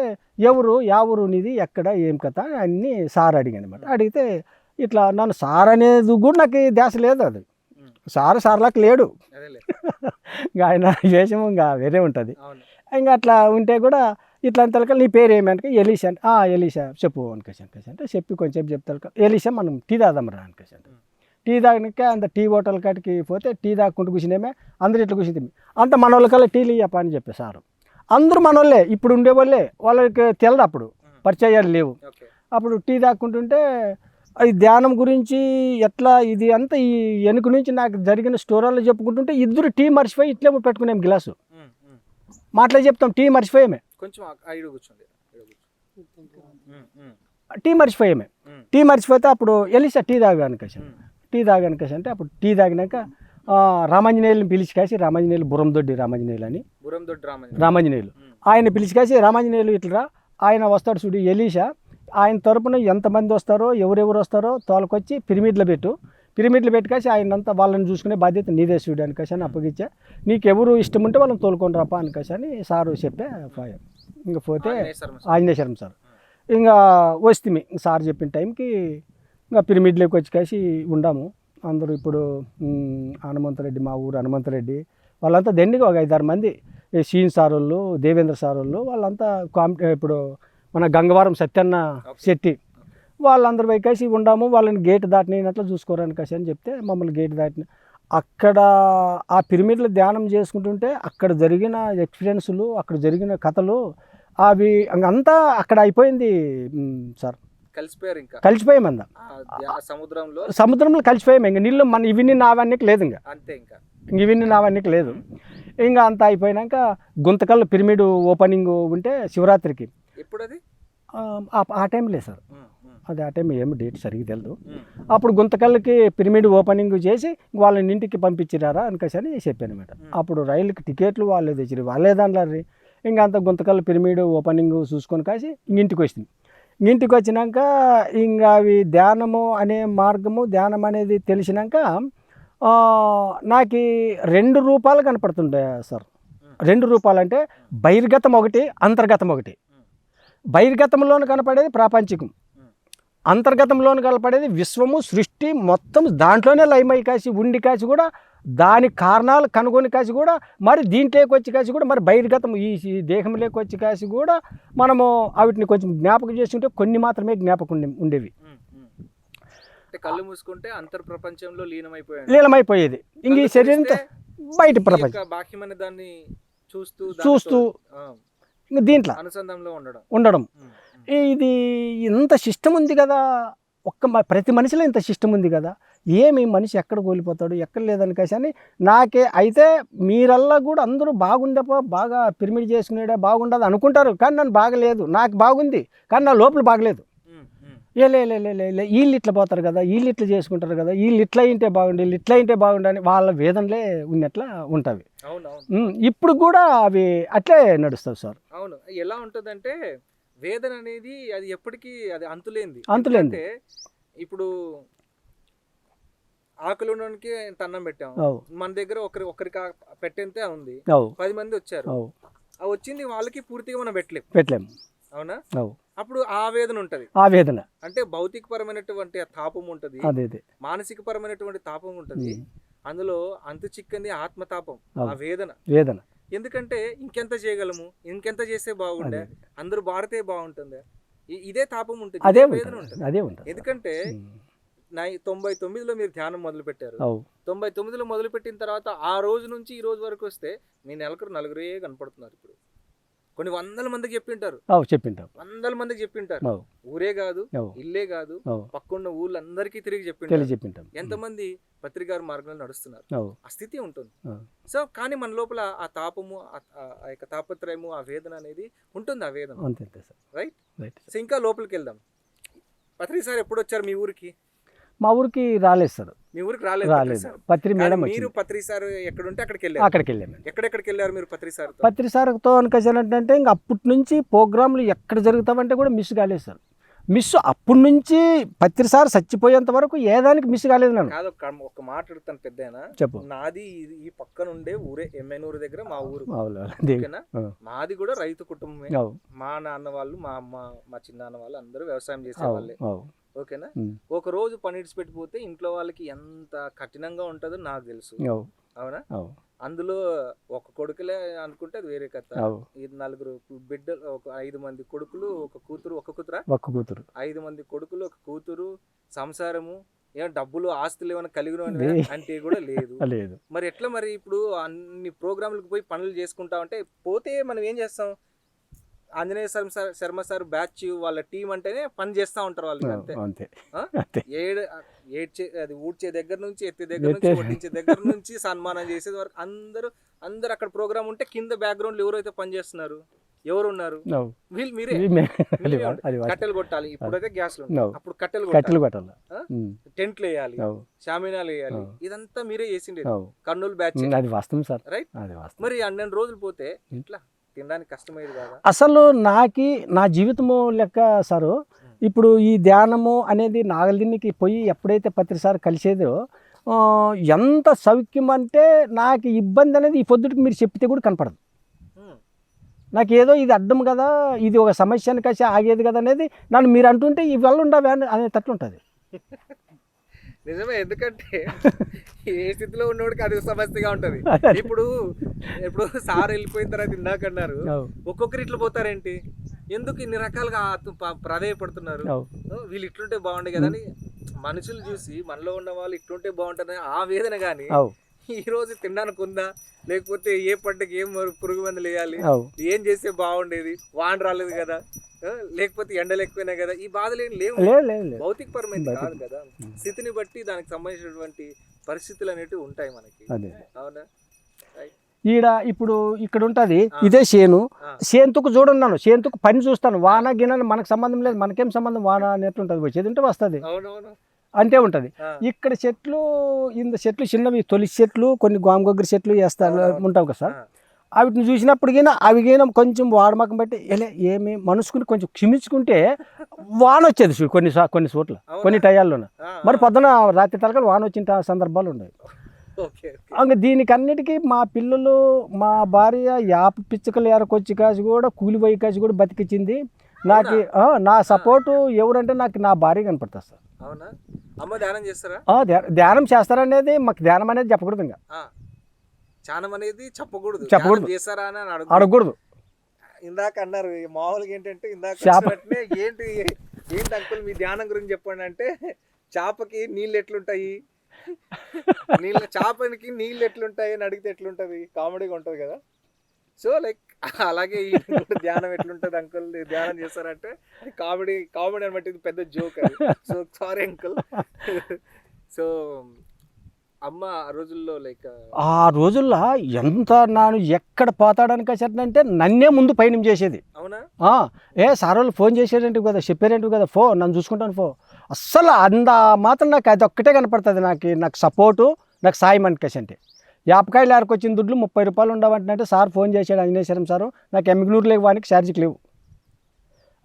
యా ఊరు నీది ఎక్కడ ఏం కథ అన్నీ సార్ అడిగాను అనమాట. అడిగితే ఇట్లా నన్ను సార్ అనేది కూడా నాకు ధ్యాస లేదు. అది సార్లాగా లేడు. ఇంకా ఆయన వేషం ఇంకా వేరే ఉంటుంది. ఇంకా అట్లా ఉంటే కూడా ఇట్లా అంతలక నీ పేరు ఏమంటే ఎలీషా ఎలీషా చెప్పు అనకాసి అంటే చెప్పి కొంచెం చెప్తా ఎలీషా మనం టీ తాదాం రా అనకాసి అంటే టీ తాగినాక అంత టీ హోటల్ కాటికి పోతే టీ తాగుకుంటూ కూర్చునేమే అందరూ ఇట్లా కూర్చుంది. అంత మన వాళ్ళకల్లా టీలు ఇయ్యప్ప అని చెప్పే సారు. అందరూ మన వాళ్ళే ఇప్పుడు ఉండేవాళ్ళే, వాళ్ళకి తెలదు అప్పుడు పరిచయాలు లేవు. అప్పుడు టీ తాక్కుంటుంటే ఈ ధ్యానం గురించి ఎట్లా ఇది అంతా ఈ వెనుక నుంచి నాకు జరిగిన స్టోరీలు చెప్పుకుంటుంటే ఇద్దరు టీ మర్చిపోయి ఇట్లే పెట్టుకునేం గ్లాసు మాటలే చెప్తాం. టీ మర్చిపోయామే టీ మర్చిపోతే అప్పుడు ఎలిసా టీ తాగాను కాసి అంటే అప్పుడు టీ తాగినాక రామాంజనేయులను పిలిచికాసి రామాంజనేయులు బురందొడ్డి రామాంజనేయులు ఆయన పిలిచికాసి రామాంజనేయులు ఇట్లా ఆయన వస్తాడు చూడు ఎలీషా, ఆయన తరపున ఎంతమంది వస్తారో ఎవరెవరు వస్తారో తోలకొచ్చి పిరమిడ్లో పెట్టుకాసి ఆయనంతా వాళ్ళని చూసుకునే బాధ్యత నీదే చూడు అనకాసి అని అప్పగిచ్చా. నీకు ఎవరు ఇష్టం ఉంటే వాళ్ళని తోలుకొని రాపా అనకాసి అని సారు చెప్పే. ఇంకా పోతే ఆంజనేయ శర్మ సార్ ఇంకా వస్తుంది. సార్ చెప్పిన టైంకి ఇంకా పిరమిడ్లోకి వచ్చి కాసి ఉండాము అందరూ. ఇప్పుడు హనుమంతరెడ్డి మా ఊరు హనుమంతరెడ్డి వాళ్ళంతా దండిగా ఒక 5-6 మంది సీన్ సార్ వాళ్ళు దేవేంద్ర సార్ వాళ్ళు వాళ్ళంతా ఇప్పుడు మన గంగవరం సత్యన్న శెట్టి వాళ్ళందరూ పోయి కాసి ఉండాము. వాళ్ళని గేట్ దాటినట్లు చూసుకోరాని కాసి అని చెప్తే మమ్మల్ని గేట్ దాటిన అక్కడ ఆ పిరమిడ్లో ధ్యానం చేసుకుంటుంటే అక్కడ జరిగిన ఎక్స్పీరియన్స్లు అక్కడ జరిగిన కథలు అవి అంతా అక్కడ అయిపోయింది సార్. కలిసిపోయాం అందా సముద్రంలో కలిసిపోయాము. ఇంకా నీళ్ళు మన ఇవన్నీ నావన్నీకి లేదు. ఇంకా ఇవన్నీ నావన్నీకి లేదు. ఇంకా అంతా అయిపోయినాక గుంతకల్ పిరమిడ్ ఓపెనింగ్ ఉంటే శివరాత్రికి ఆ టైం లేదు సార్. అది ఆ టైం ఏమి డేట్ సరిగ్గా తెలియదు. అప్పుడు గుంతకల్కి పిరమిడ్ ఓపెనింగ్ చేసి వాళ్ళని ఇంటికి పంపించిరారా అనకాసి అని చెప్పాను అనమాట. అప్పుడు రైలుకి టికెట్లు వాళ్ళే తెచ్చిరు, వాళ్ళే దాంట్లో. ఇంకా అంత గుంతకల్ పిరమిడ్ ఓపెనింగ్ చూసుకొని కాసి ఇంటికి వచ్చింది. ఇంటికి వచ్చినాక ఇంకా అవి ధ్యానము అనే మార్గము ధ్యానం అనేది తెలిసినాక నాకు 2 రూపాలు కనపడుతుంటాయి సార్. 2 రూపాలు అంటే బహిర్గతం ఒకటి, అంతర్గతం ఒకటి. బహిర్గతంలోను కనపడేది ప్రాపంచికం, అంతర్గతంలోను కనపడేది విశ్వము సృష్టి మొత్తం దాంట్లోనే లయమై కాసి ఉండి కాసి కూడా దాని కారణాలు కనుగొని కాసి కూడా మరి దీంట్లోకి వచ్చి కాసి కూడా మరి బహిర్గతం ఈ దేహంలోకి వచ్చి కాసి కూడా మనము వాటిని కొంచెం జ్ఞాపకం చేసుకుంటే కొన్ని మాత్రమే జ్ఞాపకం ఉండేవి. కళ్ళు మూసుకుంటే అంతర్ ప్రపంచంలో లీనమైపోయేది. ఇంక ఈ శరీరం బయట ప్రపంచం దాన్ని చూస్తూ ఇంకా దీంట్లో ఉండడం. ఇది ఇంత సిస్టమ్ ఉంది కదా, ప్రతి మనిషిలో ఇంత సిస్టమ్ ఉంది కదా, ఏమి మనిషి ఎక్కడ కోల్పోతాడు ఎక్కడ లేదనికేసి అని నాకే అయితే మీరల్లా కూడా అందరూ బాగుండేపో బాగా పిరమిడ్ చేసుకునేడే బాగుండదు అనుకుంటారు, కానీ నన్ను బాగలేదు, నాకు బాగుంది కానీ నా లోపల బాగలేదు. లే వీళ్ళు ఇట్లా పోతారు కదా, వీళ్ళు ఇట్లా చేసుకుంటారు కదా, వీళ్ళు ఇట్లా అయింటే బాగుండి వీళ్ళు ఇట్లా అయింటే బాగుండని వాళ్ళ వేదనలే ఉన్నట్లా ఉంటుంది. ఇప్పుడు కూడా అవి అట్లే నడుస్తావు సార్. అవును, ఎలా ఉంటుందంటే వేదన అనేది అది ఎప్పటికీ అది అంతులేంది. ఇప్పుడు ఆకలి ఉండడానికి అన్నం పెట్టాము, మన దగ్గర ఒకరికి పెట్టేంతే ఉంది, 10 మంది వచ్చారు, ఆ వచ్చింది వాళ్ళకి పూర్తిగా మనం పెట్టలేము. అవునా? అప్పుడు ఆ వేదన ఉంటది. ఆ వేదన అంటే భౌతిక పరమైనటువంటి తాపం ఉంటది, మానసిక పరమైనటువంటి తాపం ఉంటది, అందులో అంతు చిక్కంది ఆత్మతాపం, ఆ వేదన. ఎందుకంటే ఇంకెంత చేయగలము, ఇంకెంత చేస్తే బాగుండే, అందరూ బాడితే బాగుంటుంది, ఇదే తాపం ఉంటుంది, అదే వేదన ఉంటుంది. ఎందుకంటే 99లో మీరు ధ్యానం మొదలు పెట్టారు, 99లో మొదలు పెట్టిన తర్వాత ఆ రోజు నుంచి ఈ రోజు వరకు వస్తే మీ నలుగురే కనపడుతున్నారు. ఇప్పుడు కొన్ని 100 మందికి చెప్పింటారు, 100 మందికి చెప్పింటారు, ఊరే కాదు ఇల్లే కాదు పక్కన్న ఊళ్ళందరికీ తిరిగి చెప్పింటారు. ఎంతమంది పత్రికారు మార్గంలో నడుస్తున్నారు, ఆ స్థితి ఉంటుంది. సో కానీ మన లోపల ఆ తాపము, ఆ యొక్క తాపత్రయము, ఆ వేదన అనేది ఉంటుంది. ఆ వేదన రైట్. సో ఇంకా లోపలికి వెళ్దాం. పత్రి సార్ ఎప్పుడు వచ్చారు మీ ఊరికి? మా ఊరికి రాలేదు సార్. మీ ఊరికి రాలేదు. పత్రి మేడం మీరు పత్రి సార్ ఎక్కడ ఉంటే అక్కడికి వెళ్ళాము. ఎక్కడెక్కడికి వెళ్ళారు మీరు పత్రి సార్? పత్రి సార్తో అనుకోసానంటే ఇంక అప్పటి నుంచి ప్రోగ్రాంలు ఎక్కడ జరుగుతామంటే కూడా మిస్ కాలేదు సార్. అప్పటి నుంచి పత్రి సార్ చచ్చిపోయేంత వరకు ఏదానికి మిస్ కాలేదు. నేను కాదు ఒక మాట అడుగుతాను పెద్దయినా, చెప్పు. నాది ఈ పక్కన ఉండే ఊరే ఎమ్మెనూరు దగ్గర మా ఊరు, మాది కూడా రైతు కుటుంబమే. మా నాన్న వాళ్ళు, మా అమ్మ, మా చిన్నాన్న వాళ్ళు అందరూ వ్యవసాయం చేసే వాళ్ళే. ఓకేనా? ఒక రోజు పని ఇడిచిపెట్టిపోతే ఇంట్లో వాళ్ళకి ఎంత కఠినంగా ఉంటుందో నాకు తెలుసు. అవునా? అందులో ఒక కొడుకులే అనుకుంటే అది వేరే కథ. ఇది 4 బిడ్డలు, ఒక 5 మంది కొడుకులు, ఒక కూతురు, ఒక కూతురు 5 మంది కొడుకులు, ఒక కూతురు, సంసారము, ఏమైనా డబ్బులు ఆస్తులు ఏమైనా కలిగిన అంటే కూడా లేదు. మరి ఎట్లా మరి ఇప్పుడు అన్ని ప్రోగ్రాంలకు పోయి పనులు చేసుకుంటా ఉంటే పోతే మనం ఏం చేస్తాం? ఆంజనేయ శర్మ సార్ బ్యాచ్ వాళ్ళ టీం అంటేనే పని చేస్తా ఉంటారు వాళ్ళు. అంతే. అది ఊడ్చే దగ్గర నుంచి, ఎత్తే దగ్గర నుంచి, వడ్డించే దగ్గర నుంచి, సన్మానం చేసేది వరకు అందరు అక్కడ ప్రోగ్రామ్ ఉంటే కింద బ్యాక్గ్రౌండ్ ఎవరైతే పని చేస్తున్నారు, ఎవరు ఉన్నారు? వీళ్ళు మీరే. కట్టెలు కొట్టాలి, ఇప్పుడైతే గ్యాస్లు, అప్పుడు కట్టెలు కొట్టాలి, టెంట్లు వేయాలి, షామినాలు వేయాలి, ఇదంతా మీరే చేసిండే కర్నూలు బ్యాచ్. అది వాస్తవం సార్. రైట్. మరి 12 రోజులు పోతే ఇట్లా తినడానికి కష్టమయ్యేది కదా? అసలు నా జీవితము లెక్క సారు. ఇప్పుడు ఈ ధ్యానము అనేది నాగలిదిన్నికి పోయి ఎప్పుడైతే పత్రి సార్ కలిసేదో ఎంత సౌఖ్యం అంటే నాకు ఇబ్బంది అనేది ఈ పొద్దుటికి మీరు చెప్తే కూడా కనపడదు. నాకు ఏదో ఇది అడ్డం కదా, ఇది ఒక సమస్యని కాసి ఆగేది కదా అనేది నన్ను మీరు అంటుంటే ఇవాళ ఉండవే అనేటట్లు ఉంటుంది. నిజమే. ఎందుకంటే ఏ స్థితిలో ఉన్నవాడికి అది సమస్యగా ఉంటది. ఇప్పుడు సార్ వెళ్ళిపోయిన తర్వాత ఇందాకన్నారు ఒక్కొక్కరు ఇట్లా పోతారేంటి, ఎందుకు ఇన్ని రకాలుగా ప్రాధాయపడుతున్నారు, వీళ్ళు ఇట్లుంటే బాగుండే కదా అని మనుషులు చూసి మనలో ఉన్న వాళ్ళు ఇట్లుంటే బాగుంటుంది ఆ వేదన. కానీ ఈ రోజు తినడానికి ఉందా, లేకపోతే ఏ పంటకి ఏం పురుగు మందులు వేయాలి, ఏం చేస్తే బాగుండేది, వాన రాలేదు కదా, లేకపోతే ఎండలు ఎక్కువైనా కదా, ఈ బాధలు ఏం లేవు. భౌతిక పరమైనది కాదు కదా, స్థితిని బట్టి దానికి సంబంధించినటువంటి పరిస్థితులు అనేవి ఉంటాయి మనకి. అవునా? ఇప్పుడు ఇక్కడ ఉంటుంది ఇదే చేనుకు చూడన్నాను, చేనుకు పని చూస్తాను, వాన గిన్నె మనకు సంబంధం లేదు, మనకేం సంబంధం, వాన అనేట్లుంటుంది, వచ్చేది ఉంటే వస్తుంది, అంతే ఉంటుంది. ఇక్కడ చెట్లు చిన్నవి తొలిసి చెట్లు, కొన్ని గోమగొగ్గరి చెట్లు వేస్తారు ఉంటావు కదా సార్. వాటిని చూసినప్పటికైనా అవి కొంచెం వాడమకం బట్టి ఏమి మనసుకుని కొంచెం క్షమించుకుంటే వాన వచ్చేది కొన్ని చోట్ల, కొన్ని టయాల్లోనే. మరి పొద్దున రాత్రి తలకలు వాన వచ్చిన సందర్భాలు ఉన్నాయి. ఇంకా దీనికన్నిటికీ మా పిల్లలు, మా భార్య యాప పిచ్చుకలు ఏరకొచ్చి కాసి కూడా కూలి పోయి కాసి కూడా బతికించింది. నాకు నా సపోర్టు ఎవరంటే నాకు నా భార్య కనపడుతుంది సార్. ధ్యానం చేస్తారనేది మాకు ధ్యానం అనేది చెప్పకూడదు, ఇంకా చెప్పకూడదు, అడగకూడదు. ఇందాక అన్నారు మామూలుగా ఏంటంటే, ఇందాక ఏంటి అంకుల్ మీ ధ్యానం గురించి చెప్పండి అంటే, చేపకి నీళ్ళు ఎట్లుంటాయి, చేపనికి నీళ్ళు ఎట్లుంటాయి అని అడిగితే ఎట్లుంటది, కామెడీగా ఉంటది కదా. సో లైక్ అలాగే ఈ ధ్యానం ఎట్లుంటది అంకుల్, ధ్యానం చేస్తారంటే అది కామెడీ అనమాట, ఇది పెద్ద జోక్ అది. So sorry uncle. సో అమ్మ ఆ రోజుల్లో లైక్ ఆ రోజుల్లో ఎంత నాను ఎక్కడ పోతాడని కసరంటే నన్నే ముందు పైన చేసేది. అవునా? ఏ సార్ వాళ్ళు ఫోన్ చేసేటంటివి కదా, చెప్పారంటివి కదా, నన్ను చూసుకుంటాను అస్సలు అంద మాత్రం నాకు అది ఒక్కటే కనపడుతుంది. నాకు సపోర్టు, నాకు సాయం అనికసంటే. యాపకాయలు ఆరుకొచ్చిన దుడ్లు 30 రూపాయలు ఉండవంటే సార్ ఫోన్ చేశాడు, అంజనేశ్వరం సారు, నాకు ఎమ్మిగనూరు లేక వానికి ఛార్జీకి లేవు.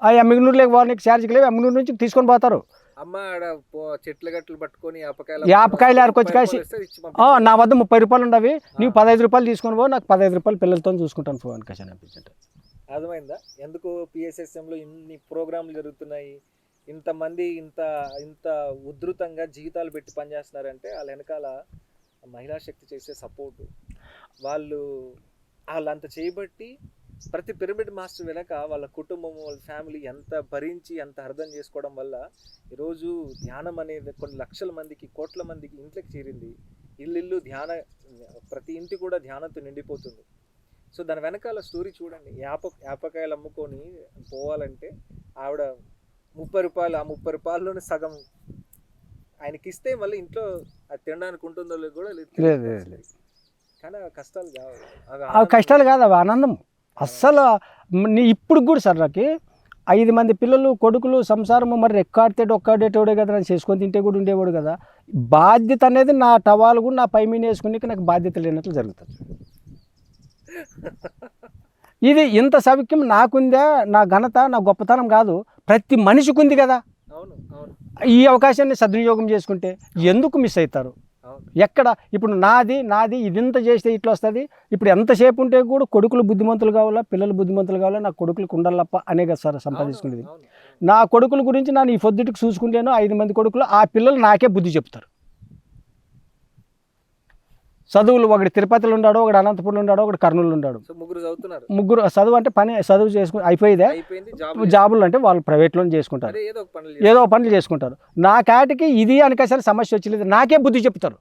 ఆ ఎమ్మిగనూరు లేక వానికి ఛార్జీకి లేవు, ఎమ్మిగనూరు నుంచి తీసుకొని పోతారు. అమ్మ ఆడ చెట్లు గట్లు పట్టుకొని యాపకాయలు ఆరుకొచ్చి కాసి నా వద్ద 30 రూపాయలు ఉండవి, నీవు 15 రూపాయలు తీసుకొని పో, నాకు 15 రూపాయలు పిల్లలతో చూసుకుంటాను ఫోన్ కసాను అనిపించండి. అర్థమైందా ఎందుకు పిఎస్ఎస్ఎంలో ఇన్ని ప్రోగ్రాంలు జరుగుతున్నాయి, ఇంతమంది ఇంత ఉధృతంగా జీవితాలు పెట్టి పనిచేస్తున్నారంటే వాళ్ళ వెనకాల మహిళా శక్తి చేసే సపోర్టు. వాళ్ళంత చేయబట్టి ప్రతి పిరమిడ్ మాస్టర్ వెనక వాళ్ళ కుటుంబం, వాళ్ళ ఫ్యామిలీ ఎంత భరించి, ఎంత అర్థం చేసుకోవడం వల్ల ఈరోజు ధ్యానం అనేది కొన్ని లక్షల మందికి, కోట్ల మందికి ఇంట్లోకి చేరింది. ఇల్లు ప్రతి ఇంటి కూడా ధ్యానంతో నిండిపోతుంది. సో దాని వెనకాల స్టోరీ చూడండి. యాపకాయలు అమ్ముకొని పోవాలంటే ఆవిడ 30 రూపాయలు, ఆ 30 రూపాయల్లోనే సగం ఆయనకి ఇస్తే మళ్ళీ ఇంట్లో అది తినడానికి ఉంటుందో లేదో కూడా లేదు. కానీ కష్టాలు కావు, అవి కష్టాలు కాదు, అవి ఆనందం. అస్సలు ఇప్పుడు కూడా సార్ నాకు 5 మంది పిల్లలు, కొడుకులు, సంసారము, మరి రెక్కాడితేడు ఒక్కడేటోడే కదా, నేను చేసుకొని తింటే కూడా ఉండేవాడు కదా. బాధ్యత అనేది నా టవాలు కూడా నా పై మీద వేసుకుని నాకు బాధ్యత లేనట్లు జరుగుతుంది. ఇది ఇంత సౌఖ్యం నాకుందా, నా ఘనత, నా గొప్పతనం కాదు, ప్రతి మనిషికి ఉంది కదా. ఈ అవకాశాన్ని సద్వినియోగం చేసుకుంటే ఎందుకు మిస్ అవుతారు? ఎక్కడ ఇప్పుడు నాది ఇదింత చేస్తే ఇట్లా వస్తుంది. ఇప్పుడు ఎంతసేపు ఉంటే కూడా కొడుకులు బుద్ధిమంతులు కావాలా, పిల్లలు బుద్ధిమంతులు కావాలా, నా కొడుకులకు ఉండాలప్ప అనే కదా సార్ సంపాదించుకునేది. నా కొడుకుల గురించి నేను ఈ పొద్దుటికి చూసుకుంటాను, 5 మంది కొడుకులు, ఆ పిల్లలు నాకే బుద్ధి చెప్తారు. చదువులు ఒకటి తిరుపతిలో ఉన్నాడు, ఒకటి అనంతపురంలో ఉన్నాడు, ఒకటి కర్నూలు ఉన్నాడు. ముగ్గురు చదువు అంటే చదువు చేసుకుని అయిపోయిందే, జాబులు అంటే వాళ్ళు ప్రైవేట్లో చేసుకుంటారు, ఏదో పనులు చేసుకుంటారు. నా కాటికి ఇది అనికసరి సమస్య వచ్చలేదు, నాకే బుద్ధి చెప్తారు.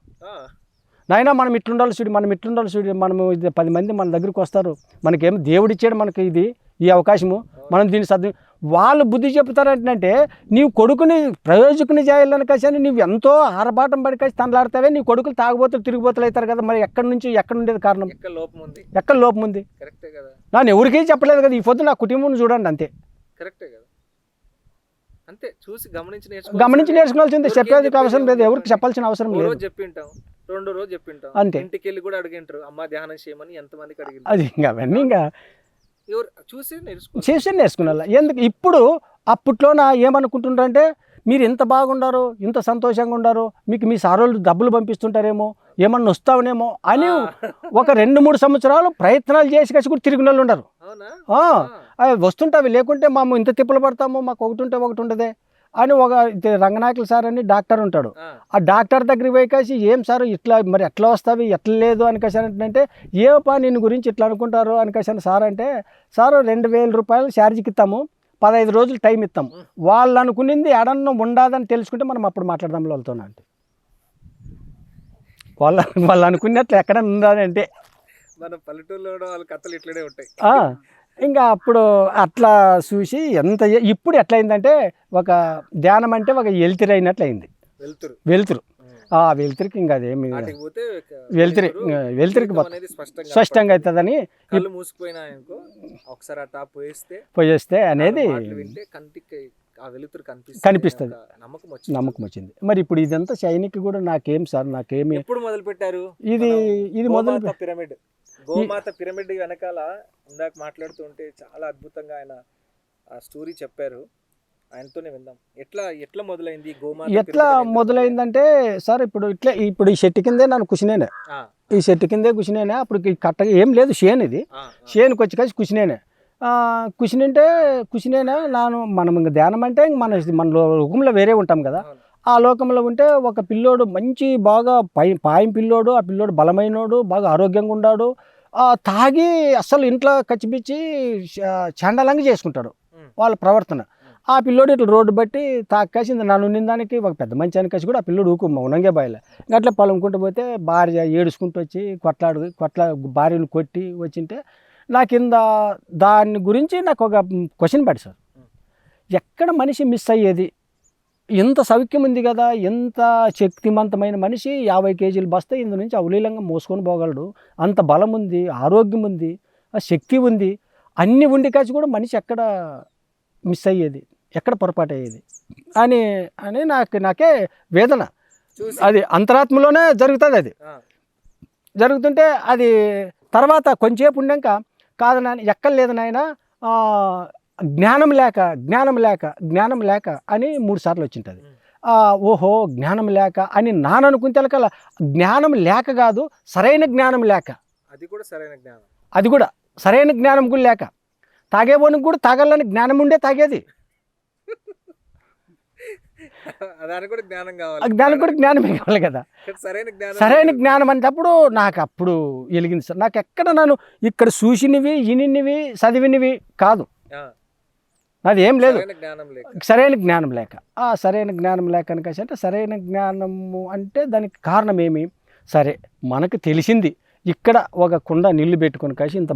నాయనా మనం ఇట్లుండాలి చూడు, మనము 10 మంది మన దగ్గరికి వస్తారు, మనకేం దేవుడిచ్చాడు మనకి ఈ అవకాశము, మనం దీన్ని వాళ్ళు బుద్ధి చెప్తారంటే నీవు కొడుకుని ప్రయోజకుని చేయాలని కసని నీవు ఎంతో ఆరబాటం పడి కలిసి తనలాడతావే, నీ కొడుకులు తాగుబోతులు తిరిగిపోతులు అవుతారు కదా. మరి ఎక్కడ ఉండేది కారణం? ఎక్కడ లోపం ఉంది? నేను ఎవరికీ చెప్పలేదు కదా. ఈ పొద్దు నా కుటుంబం చూడండి, అంతే. గమనించి నేర్చుకోవాల్సింది, చెప్పేది అవసరం లేదు, ఎవరికి చెప్పాల్సిన అవసరం లేదు. రెండో రోజు చెప్పింటాం, అంతే. ఇంటికి వెళ్ళి కూడా అడిగింటారు, అమ్మ ధ్యానం చేయమని ఎంతమందికి అడిగింది. అది ఇంకా అవన్నీ ఇంకా చూసి నేర్చుకున్నా. ఎందుకు ఇప్పుడు అప్పట్లో ఏమనుకుంటుంటారంటే, మీరు ఇంత బాగుండారు, ఇంత సంతోషంగా ఉండారు, మీకు మీ సారోళ్ళు డబ్బులు పంపిస్తుంటారేమో, ఏమన్నా వస్తావునేమో అని ఒక 2-3 సంవత్సరాలు ప్రయత్నాలు చేసి కలిసి కూడా తిరిగిన వాళ్ళు ఉండరు. అవి వస్తుంటావి, లేకుంటే మేము ఇంత తిప్పలు పడతాము, మాకు ఒకటి ఉంటే ఒకటి ఉండదే అని ఒక రంగనాయకులు సార్ అని డాక్టర్ ఉంటాడు. ఆ డాక్టర్ దగ్గరికి పోయి కాసి, ఏం సార్ ఇట్లా మరి ఎట్లా వస్తావి, ఎట్లా లేదు అని కసానంటే, ఏపా నిన్ను గురించి ఇట్లా అనుకుంటారు అని కసాను సార్ అంటే, సార్ 2000 రూపాయలు ఛార్జీకి ఇస్తాము, 15 రోజులు టైం ఇస్తాము, వాళ్ళు అనుకునింది ఎడన్నా ఉండదని తెలుసుకుంటే మనం అప్పుడు మాట్లాడదాం వాళ్ళతో అంటే. వాళ్ళు అనుకున్నట్లు ఎక్కడ ఉండాలంటే మన పల్లెటూరులో వాళ్ళ కథలు ఇట్లనే ఉంటాయి. ఇంకా అప్పుడు అట్లా చూసి ఇప్పుడు ఎట్లయిందంటే, ఒక ధ్యానం అంటే ఒక వెలుతురు అయినట్లు అయింది. వెలుతురు వెలుతురికి ఇంకా అదేమి వెలుతురికి స్పష్టంగా అవుతుందని పోయేస్తే అనేది కనిపిస్తుంది, నమ్మకం వచ్చింది. మరి ఇప్పుడు ఇదంతా సైనిక్ కూడా నాకేం సార్, నాకేమి ఎప్పుడు మొదలు పెట్టారు ఇది మొదలు పిరమిడ్? గోమాత పిరమిడ్ వెనకాల ఇందాక మాట్లాడుతుంటే చాలా అద్భుతంగా ఆయన ఆ స్టోరీ చెప్పారు, ఆయనతోనే విందాం. ఎట్లా మొదలైంది గోమాత? ఎట్లా మొదలైందంటే సార్, ఇప్పుడు ఈ చెట్టు కిందే నన్ను కుసినేనే, ఈ చెట్టు కిందే కుసినేనే. అప్పుడు కట్ట ఏం లేదు, షేన్ ఇది, షేన్కి వచ్చి కలిసి కుసినేనే. కుసినేనా మనం ఇంకా ధ్యానం అంటే మన లోకంలో వేరే ఉంటాం కదా. ఆ లోకంలో ఉంటే ఒక పిల్లోడు మంచి బాగా పాయం పిల్లోడు, ఆ పిల్లోడు బలమైనోడు, బాగా ఆరోగ్యంగా ఉన్నాడు, తాగి అస్సలు ఇంట్లో కచ్చిపిచ్చి చండాలంగా చేసుకుంటాడు వాళ్ళ ప్రవర్తన. ఆ పిల్లోడు ఇట్లా రోడ్డు బట్టి తాకేసి నన్ను నిందానికి ఒక పెద్ద మంచి అని కలిసి కూడా ఆ పిల్లోడు ఊకు మౌనంగా బాయలే. అట్లా పొలంకుంటూ పోతే భార్య ఏడుచుకుంటూ వచ్చి భార్యను కొట్టి వచ్చింటే నాకు దాని గురించి నాకు ఒక క్వశ్చన్ పడి సార్, ఎక్కడ మనిషి మిస్ అయ్యేది? ఎంత సౌఖ్యం ఉంది కదా, ఎంత శక్తివంతమైన మనిషి 50 కేజీలు బస్తా ఇందు నుంచి అవలీలంగా మోసుకొని పోగలడు, అంత బలం ఉంది, ఆరోగ్యం ఉంది, ఆ శక్తి ఉంది, అన్నీ ఉండి కాచి కూడా మనిషి ఎక్కడ మిస్ అయ్యేది, ఎక్కడ పొరపాటు అయ్యేది అని అని నాకే వేదన. అది అంతరాత్మలోనే జరుగుతుంది. అది జరుగుతుంటే అది తర్వాత కొంచెంసేపు ఉండాక, కాదు నాయన ఎక్కలేదు నాయన, జ్ఞానం లేక అని 3 సార్లు వచ్చింటుంది. ఓహో జ్ఞానం లేక అని అనుకుంటే జ్ఞానం లేక కాదు, సరైన జ్ఞానం లేక, అది కూడా సరైన జ్ఞానం కూడా లేక, తాగేవానికి కూడా తాగాలని జ్ఞానం ఉండే తాగేది, దానికి కూడా జ్ఞానమే కావాలి కదా. సరైన జ్ఞానం అనేటప్పుడు నాకు అప్పుడు వెలిగింది సార్. నాకు ఎక్కడ నన్ను ఇక్కడ చూసినవి, ఇనివి, చదివినవి కాదు, అది ఏం లేదు, సరైన జ్ఞానం లేక. సరైన జ్ఞానం లేక కనుక అంటే సరైన జ్ఞానము అంటే దానికి కారణం ఏమి? సరే మనకు తెలిసింది, ఇక్కడ ఒక కుండ నీళ్లు పెట్టుకొని కాసి, ఇంత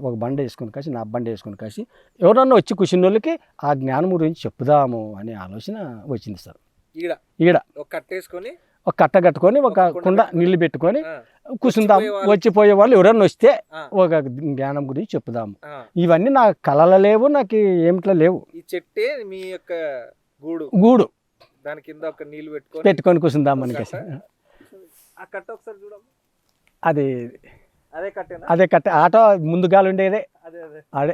ఒక బండ వేసుకొని కాసి, నా బండ వేసుకొని కాసి, ఎవరన్నా వచ్చి కూర్చున్న వాళ్ళకి ఆ జ్ఞానం గురించి చెప్పుదాము అనే ఆలోచన వచ్చింది సార్. ఈడ ఒక కట్ట కట్టుకొని ఒక కుండ నీళ్లు పెట్టుకొని కూర్చుందాం, వచ్చిపోయే వాళ్ళు ఎవరన్నా వస్తే ఒక జ్ఞానం గురించి చెప్పుదాము. ఇవన్నీ నా కళలో లేవు, నాకు ఏమిట్లో లేవు. ఈ చెట్టే మీ యొక్క గూడు దాని కింద ఒక నీళ్లు పెట్టుకొని కూర్చుందాం అని కాసి. ఆ కట్ట ఒకసారి చూడము. అదే కట్ట ఆటో ముందుగాలు ఉండేదే అదే.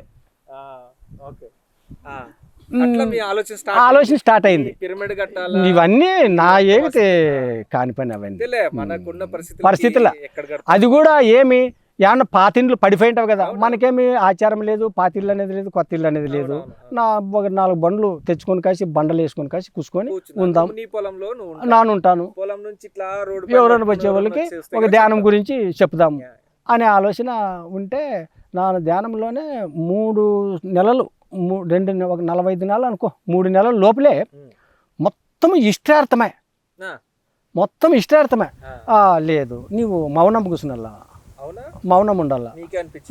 ఆలోచన స్టార్ట్ అయింది. పిరమిడ్ కట్టాలి, ఇవన్నీ నా ఏమితే కాని పని, అవన్నీ పరిస్థితుల. అది కూడా ఏమి ఏమన్నా పాతిండ్లు పడిపోయింటావు కదా, మనకేమి ఆచారం లేదు, పాతిళ్ళు అనేది లేదు, కొత్త ఇల్లు అనేది లేదు. ఒక 4 బండ్లు తెచ్చుకొని కాసి, బండలు వేసుకొని కాసి కూర్చుకొని ఉందాం, ఉంటాను, ఎవరైనా వచ్చే వాళ్ళకి ఒక ధ్యానం గురించి చెప్దాము అనే ఆలోచన ఉంటే, నా ధ్యానంలోనే 3 నెలలు, ఒక 45 నెలలు అనుకో, 3 నెలల లోపలే మొత్తం ఇష్టార్థమే. లేదు నీవు మౌనం కూర్చున్నలా, మౌనం ఉండాలా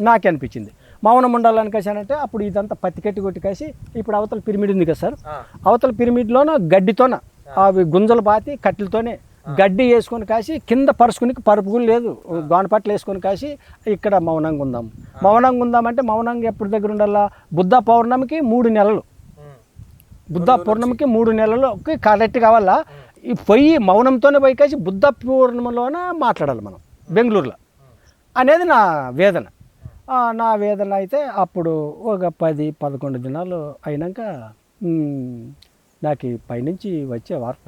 నాకే అనిపించింది. మౌనం ఉండాలని కాసానంటే అప్పుడు ఇదంతా పత్తి కట్టి కొట్టి కాసి, ఇప్పుడు అవతల పిరమిడ్ ఉంది కదా సార్, అవతల పిరమిడ్లోన గడ్డితోన అవి గుంజలు పాతి కట్టెలతోనే గడ్డి వేసుకొని కాసి, కింద పరుపు కూడా లేదు, గోనపట్లు వేసుకొని కాసి, ఇక్కడ మౌనంగా ఉందాం అంటే మౌనంగా ఎప్పుడు దగ్గర ఉండాలా? బుద్ధ పౌర్ణమికి 3 నెలలు, బుద్ధ పౌర్ణమికి 3 నెలలుకి కరెక్ట్ కావాలా. పోయి మౌనంతోనే పోయి కాసి బుద్ధ పూర్ణిమలోనే మాట్లాడాలి మనం బెంగళూరులో అనేది నా వేదన. అయితే అప్పుడు ఒక 10-11 దినాలు అయినాక నాకు పైనుంచి వచ్చే వార్త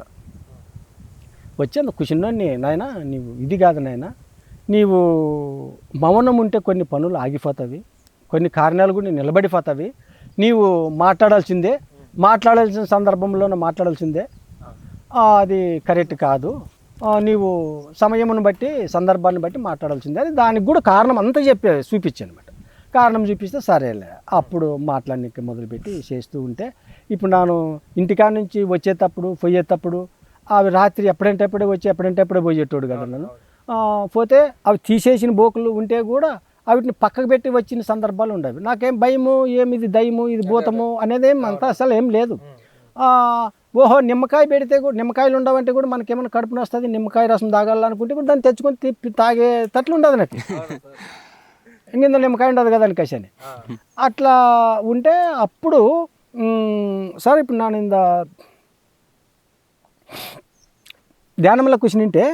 వచ్చేందుకు కూర్చున్నాను. నాయన నీవు ఇది కాదు నాయన, నీవు మౌనం ఉంటే కొన్ని పనులు ఆగిపోతావి, కొన్ని కారణాలు కూడా నిలబడిపోతావి, నీవు మాట్లాడాల్సిన సందర్భంలోనే మాట్లాడాల్సిందే, అది కరెక్ట్ కాదు, నీవు సమయమును బట్టి సందర్భాన్ని బట్టి మాట్లాడాల్సిందే అని దానికి కూడా కారణం అంతా చూపించాను అనమాట. కారణం చూపిస్తే సరేలే, అప్పుడు మాట్లాడడానికి మొదలుపెట్టి చేస్తూ ఉంటే, ఇప్పుడు నేను ఇంటికాడ నుంచి వచ్చేటప్పుడు పోయేటప్పుడు అవి రాత్రి ఎప్పుడంటే వచ్చి ఎప్పుడంటే పోయేటోడు కదా నన్ను. పోతే అవి తీసేసిన బోకులు ఉంటే కూడా వాటిని పక్కకు పెట్టి వచ్చిన సందర్భాలు ఉండేవి. నాకేం భయము, ఇది దయ్యము, ఇది భూతము అనేది అంతా అసలు ఏం లేదు. ఓహో నిమ్మకాయ పెడితే కూడా, నిమ్మకాయలు ఉండవంటే కూడా మనకేమైనా కడుపున వస్తుంది, నిమ్మకాయ రసం తాగాలనుకుంటే కూడా దాన్ని తెచ్చుకొని తాగే తట్లు ఉండదు నాకు. ఇంత నిమ్మకాయ ఉండదు కదా అని కషని అట్లా ఉంటే అప్పుడు సార్ ఇప్పుడు నేను ఇంత ధ్యానంలో కూర్చునింటే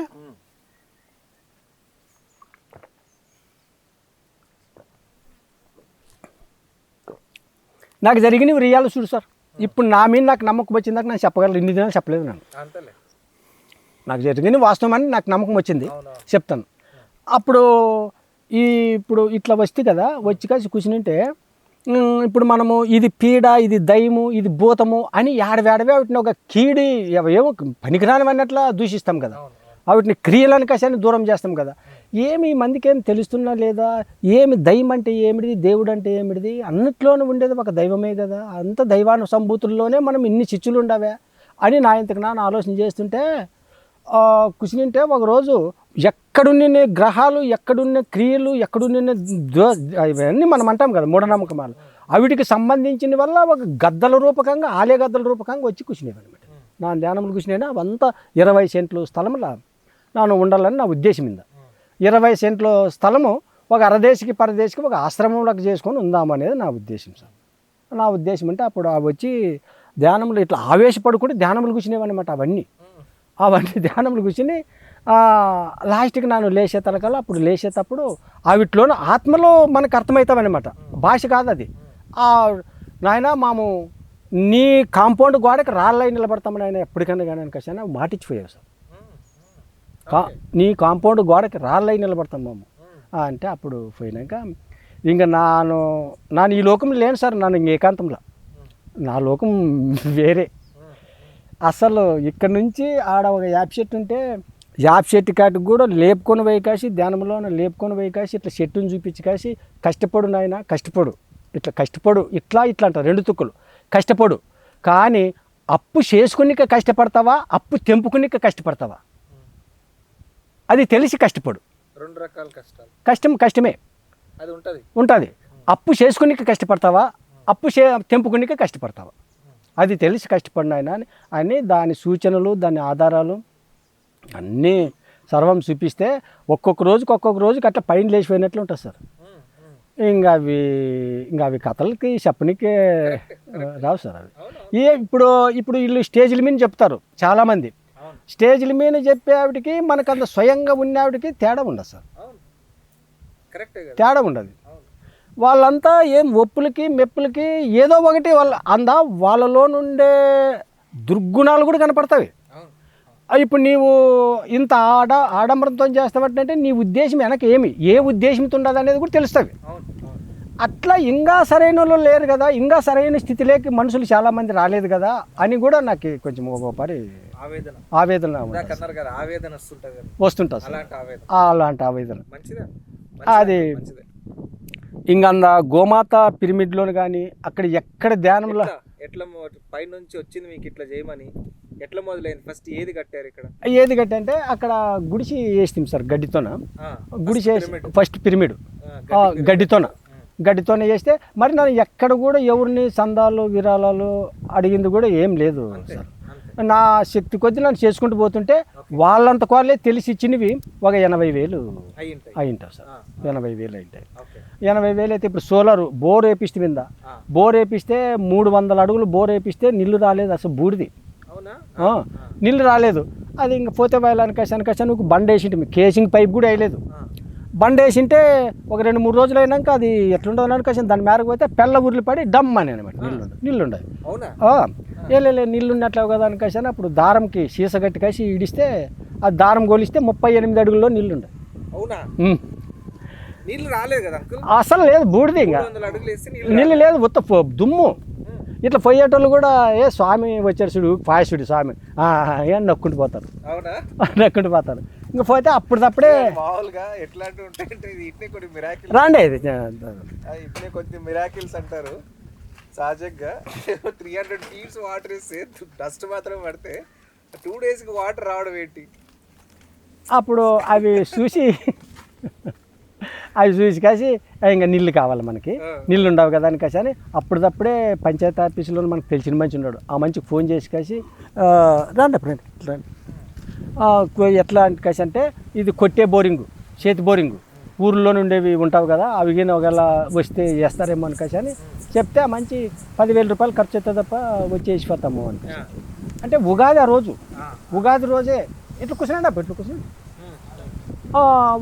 నాకు జరిగినవి రియాలు చూడు సార్. ఇప్పుడు నా మీద నాకు నమ్మకం వచ్చిందాక నేను చెప్పగలను, 2 దినాలు చెప్పలేదు నేను. నాకు జరిగిన వాస్తవం అని నాకు నమ్మకం వచ్చింది, చెప్తాను. అప్పుడు ఇప్పుడు ఇట్లా వస్తే కదా, వచ్చి కాసి కూర్చునింటే ఇప్పుడు మనము ఇది పీడ, ఇది దయ్యము, ఇది భూతము అని ఏడవేడవే వాటిని ఒక కీడి ఏమో పనికిరాని అన్నట్లా దూషిస్తాం కదా, వాటిని క్రియలను కాసి దూరం చేస్తాం కదా. ఏమి మందికి ఏం తెలుస్తున్నా లేదా, ఏమి దైవం అంటే ఏమిటిది, దేవుడు అంటే ఏమిటిది, అన్నిట్లోనూ ఉండేది ఒక దైవమే కదా, అంత దైవాను సంభూతుల్లోనే మనం ఇన్ని చిచ్చులు ఉండవే అని నా ఇంతకు నాన్న ఆలోచన చేస్తుంటే కూర్చునింటే ఒకరోజు ఎక్కడున్న గ్రహాలు, ఎక్కడున్న క్రియలు, ఎక్కడున్న ఇవన్నీ మనం అంటాం కదా మూఢనమ్మకాలు, అవిటికి సంబంధించిన వల్ల ఒక గద్దల రూపకంగా, ఆలయ గద్దల రూపకంగా వచ్చి కూర్చునేవి అనమాట. నా ధ్యానములు కూర్చునేనా అవంతా 20 సెంట్లు స్థలంలో నేను ఉండాలని నా ఉద్దేశం మీద. 20 సెంట్ల స్థలము ఒక అరదేశికి పరదేశికి ఒక ఆశ్రమంలోకి చేసుకొని ఉందామనేది నా ఉద్దేశం సార్. నా ఉద్దేశం అంటే అప్పుడు వచ్చి ధ్యానములు ఇట్లా ఆవేశపడుకుంటే ధ్యానములు కూర్చునేవి అనమాట. అవన్నీ ధ్యానములు కూర్చుని లాస్ట్కి నేను లేచే తలకల్లా అప్పుడు లేచేటప్పుడు అవిట్లోనూ ఆత్మలో మనకు అర్థమవుతామన్నమాట, భాష కాదు అది. నాయన మాము నీ కాంపౌండ్ గోడకి రాళ్ళై నిలబడతామని ఆయన ఎప్పటికైనా కానీ కష్టం మాటిచ్చిపోయావు సార్. నీ కాంపౌండ్ గోడకి రాళ్ళై నిలబడతాం మేము అంటే అప్పుడు పోయినాక ఇంకా నాను ఈ లోకంలో లేను సార్. నన్ను ఇంక ఏకాంతంలో నా లోకం వేరే. అసలు ఇక్కడ నుంచి ఆడ ఒక యాప్ చెట్టు ఉంటే యాప్ చెట్టు కాటికి కూడా లేపుకొని పోయి కాసి ధ్యానంలో లేపుకొని పోయి కాసి ఇట్లా చెట్టుని చూపించి కాసి కష్టపడు నాయన, కష్టపడు, ఇట్లా కష్టపడు, ఇట్లా అంటారు 2 తుక్కులు. కష్టపడు కానీ అప్పు చేసుకునిక కష్టపడతావా, అప్పు తెంపుకునిక కష్టపడతావా, అది తెలిసి కష్టపడు. 2 రకాల కష్టమే అది ఉంటుంది. అప్పు చేసుకునిక కష్టపడతావా, అప్పు తెంపుకునిక కష్టపడతావా, అది తెలిసి కష్టపడినాయన అని దాని సూచనలు, దాని ఆధారాలు అన్నీ సర్వం చూపిస్తే ఒక్కొక్క రోజుకి అట్లా పైన లేచిపోయినట్లు ఉంటుంది సార్. ఇంకా అవి కథలకి చెప్పనికే రావు సార్. అవి ఇప్పుడు వీళ్ళు స్టేజ్ల మీద చెప్తారు చాలామంది. స్టేజ్ల మీద చెప్పే ఆవిడకి మనకు అంత స్వయంగా ఉన్న ఆవిడకి తేడా ఉండదు సార్. తేడా ఉండదు. వాళ్ళంతా ఏం ఒప్పులకి మెప్పులకి ఏదో ఒకటి వాళ్ళలో నుండే దుర్గుణాలు కూడా కనపడతాయి. ఇప్పుడు నీవు ఇంత ఆడంబరంతో చేస్తావంటే నీ ఉద్దేశం వెనక ఏ ఉద్దేశంతో ఉండదు అనేది కూడా తెలుస్తుంది. అట్లా ఇంకా సరైన వాళ్ళు లేరు కదా, ఇంకా సరైన స్థితిలోకి మనుషులు చాలామంది రాలేదు కదా అని కూడా నాకు కొంచెం ఒకసారి ఆవేదన వస్తుంటుంది సార్. అలాంటి ఆవేదన అది ఇంకా గోమాత పిరమిడ్లోను కానీ అక్కడ ఎక్కడ ధ్యానంలో ఎట్లా పైనుంచి వచ్చింది మీకు ఇట్లా చేయమని ఎట్లా మొదలైంది? ఫస్ట్ ఏది కట్టారు ఇక్కడ? ఏది కట్టంటే అక్కడ గుడిసి వేస్తాం సార్ గడ్డితోన. గుడిసి ఫస్ట్ పిరమిడ్ గడ్డితోనే చేస్తే మరి నన్ను ఎక్కడ కూడా ఎవరిని సందాలు విరాళాలు అడిగింది కూడా ఏం లేదు సార్. నా శక్తి కొద్ది నన్ను చేసుకుంటూ పోతుంటే వాళ్ళంత వాళ్ళే తెలిసి ఇచ్చినవి ఒక 80,000 అయింటారు సార్. 80,000 అయింటాయి. 80,000 అయితే ఇప్పుడు సోలారు బోర్ వేపిస్తే మీద బోర్ వేపిస్తే 300 అడుగులు బోర్ వేపిస్తే నీళ్ళు రాలేదు అసలు, బూడిది నీళ్ళు రాలేదు. అది ఇంక పోతే వెళ్ళానికసానికసా నువ్వు బండ్ వేసింటి, కేసింగ్ పైప్ కూడా వేయలేదు. బండ్ వేసింటే ఒక 2-3 రోజులు అయినాక అది ఎట్లుండదు కసం దాని మేరకు పోతే పెళ్ళ ఉర్లు పడి డమ్ అని అనమాట నీళ్ళుండదు. ఏ నీళ్ళున్నట్లు కదా అనికసాను అప్పుడు దారంకి సీసగట్టి కాసి ఇడిస్తే ఆ దారం గోలిస్తే 38 అడుగుల్లో నీళ్ళుండదు. అసలు లేదు, బూడిది. ఇంకా నీళ్ళు లేదు, ఉత్త దుమ్ము. ఇట్లా పోయేటోళ్ళు కూడా స్వామి వచ్చారు చూడు, పాయసుడు స్వామి అని నక్కుంటూ పోతారు. ఇంకా పోతే అప్పుడప్పుడే రాండి కొన్ని మిరాకిల్స్ అంటారు. సహజంగా 300 feet వాటర్ ఇస్తే డస్ట్ మాత్రం పడితే 2 days వాటర్ రావడం ఏంటి? అప్పుడు అవి చూసి కాసి ఇంకా నీళ్ళు కావాలి మనకి, నీళ్ళు ఉండవు కదా అని కాసి అని అప్పుడప్పుడే పంచాయతీ ఆఫీసులో మనకు తెలిసిన మంచి ఉన్నాడు. ఆ మంచికి ఫోన్ చేసి కాసి రండి ఎట్లా అంటే కాసి అంటే ఇది కొట్టే బోరింగు, చేతి బోరింగు, ఊర్లో ఉండేవి ఉంటావు కదా అవి కానీ ఒకవేళ వస్తే చేస్తారేమో అని కాసి అని చెప్తే ఆ మంచి 10,000 రూపాయలు ఖర్చు అవుతుంది తప్ప వచ్చేసిపోతాము అని. అంటే ఉగాది ఆ రోజు, ఉగాది రోజే ఇట్లా కూర్చున్నాడు అప్పుడు ఇట్లా కూర్చుని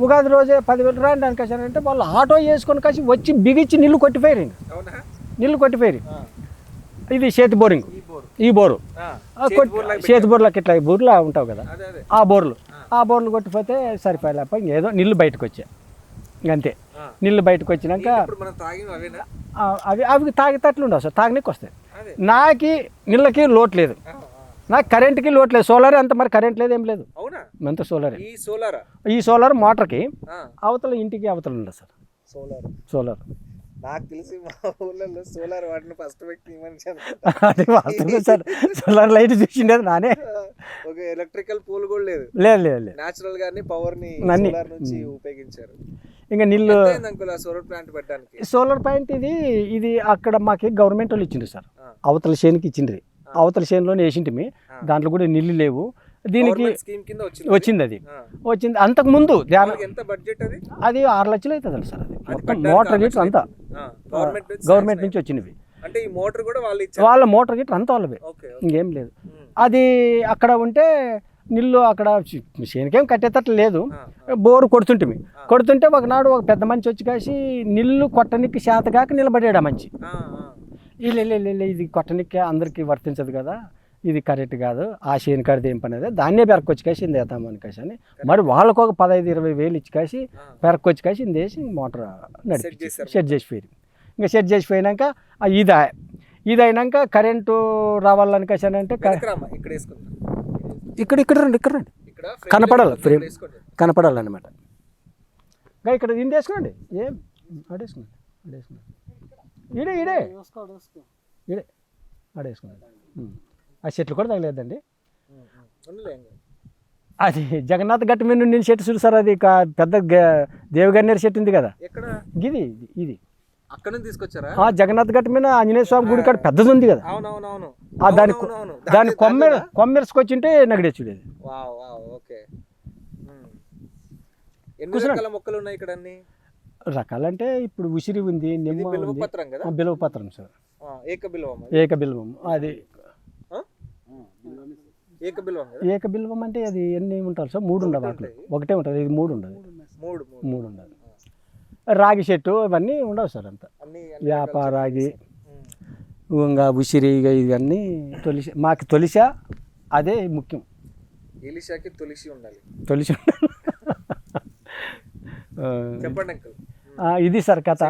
ఉగాది రోజే 10,000 రాండి అని కాసానంటే వాళ్ళు ఆటో వేసుకొని కాసి వచ్చి బిగించి నీళ్ళు కొట్టిపోయారు. ఇది చేతి బోరింగ్, ఈ బోరు చేతి బోర్లకి ఇట్లా బోర్లా ఉంటావు కదా ఆ బోర్లు కొట్టిపోతే సరిపోయేలేప ఏదో నీళ్ళు బయటకు వచ్చాయి. అంతే, నీళ్ళు బయటకు వచ్చినాక అవి తాగేటట్లు ఉండవు సార్, తాగనీకి వస్తాయి. నాకు నీళ్ళకి లోటు లేదు, నాకు కరెంట్కి లోటు లేదు. సోలార్ అంత మరి కరెంట్ లేదు, ఏం లేదు, అంత సోలార్. ఈ సోలార్ మోటార్కి అవతల ఇంటికి అవతల ఉండదు సార్ సోలార్. నాకు తెలిసి మా ఊళ్ళలో సోలార్ వాటిని ఫస్ట్ వ్యక్తి మనిషి అది వాస్తవమే సార్. సోలార్ లైట్ చూసిండేది నానే. ఒక ఎలక్ట్రికల్ పోల్ కూడా లేదు, లేదు లేదు లేదు. నేచురల్ గానే పవర్ ని అన్ని. సోలార్ నుంచి ఉపయోగించారు. ఇంకా నీళ్ళు అంకుల్ సోలార్ ప్లాంట్ పెట్టడానికి సోలార్ పాయింట్ ఇది అక్కడ మాకు గవర్నమెంట్ వాళ్ళు ఇచ్చిండ్రు సార్. అవతల చేనుకి ఇచ్చిండ్రి, అవతల చేనులోనే వేసింటిమి. దాంట్లో కూడా నీళ్ళు లేవు. దీనికి స్కీమ్ కింద వచ్చింది, అది వచ్చింది. అంతకు ముందు ఎంత బడ్జెట్ అది? అది 6 లక్షలు అవుతుంది సార్. అది మొత్తం మోటార్ గిట్ల అంతా గవర్నమెంట్ నుంచి వచ్చినవి. అంటే ఈ మోటార్ కూడా వాళ్ళు ఇచ్చారు, వాళ్ళ మోటార్ గిట్ల అంతా వాళ్ళవే, ఇంకేం లేదు. అది అక్కడ ఉంటే నీళ్ళు అక్కడ చేనుకేం కట్టేటట్లు లేదు. బోరు కొడుతుంటే ఒకనాడు ఒక పెద్ద మంచి వచ్చి కాసి నీళ్ళు కొట్టనికి చేతగాక నిలబడాడు ఆ మంచి. ఇది కొట్టనికి అందరికీ వర్తించదు కదా, ఇది కరెక్ట్ కాదు, ఆ చేను కాడిది ఏం పని అదే దాన్నే పెరకొచ్చి కాసి ఇంత వేద్దామని కాసి అని మరి వాళ్ళకు ఒక 15-20 వేలు ఇచ్చి కాసి పెరకొచ్చి కాసి ఇంత వేసి మోటార్ నడిపి సెట్ చేసిపోయి. ఇంకా సెట్ చేసిపోయినాక ఇది అయినాక కరెంటు రావాలని కాసి అని అంటే ఇక్కడ రండి కనపడాలి, ఫ్రేమ్ కనపడాలన్నమాట. ఇంకా ఇక్కడ ఇంటి వేసుకోండి, ఏం ఆడేసుకోండి ఈడే ఆడేసుకోండి. ఆ చెట్లు కూడా తగలేదండి. అది జగన్నాథ్ గట్టి మీద నుండి చెట్టు చూడు సార్. అది పెద్ద దేవగన్నేరు చెట్టు ఉంది కదా, ఇది అక్కడ నుంచి తీసుకొచ్చారా? జగన్నాథ్ గట్టి మీద ఆంజనేయ స్వామి గుడి కాడ పెద్దది ఉంది కదా, దాని కొమ్మెరుసుకొచ్చింటే నగడేచ్చుడు. మొక్కలు ఉన్నాయి ఇక్కడ అన్ని రకాలంటే ఇప్పుడు ఉసిరి ఉంది, నిమ్మ ఉంది, బిల్వపత్రం సార్, ఏకబిల్వం. అది ఏకబిల్వం అంటే అది ఎన్ని ఉంటారు సార్? 3 ఉండదు, అట్లా ఒకటే ఉంటుంది. ఇది 3 ఉండదు, 3 ఉండదు. రాగి చెట్టు ఇవన్నీ ఉండవు సార్, అంతా వేప రాగి ఇంకా ఉసిరి ఇవన్నీ మాకు తొలిస అదే ముఖ్యం. తొలిసి చెప్పండి అంకుల్. ఇది సార్ కథ.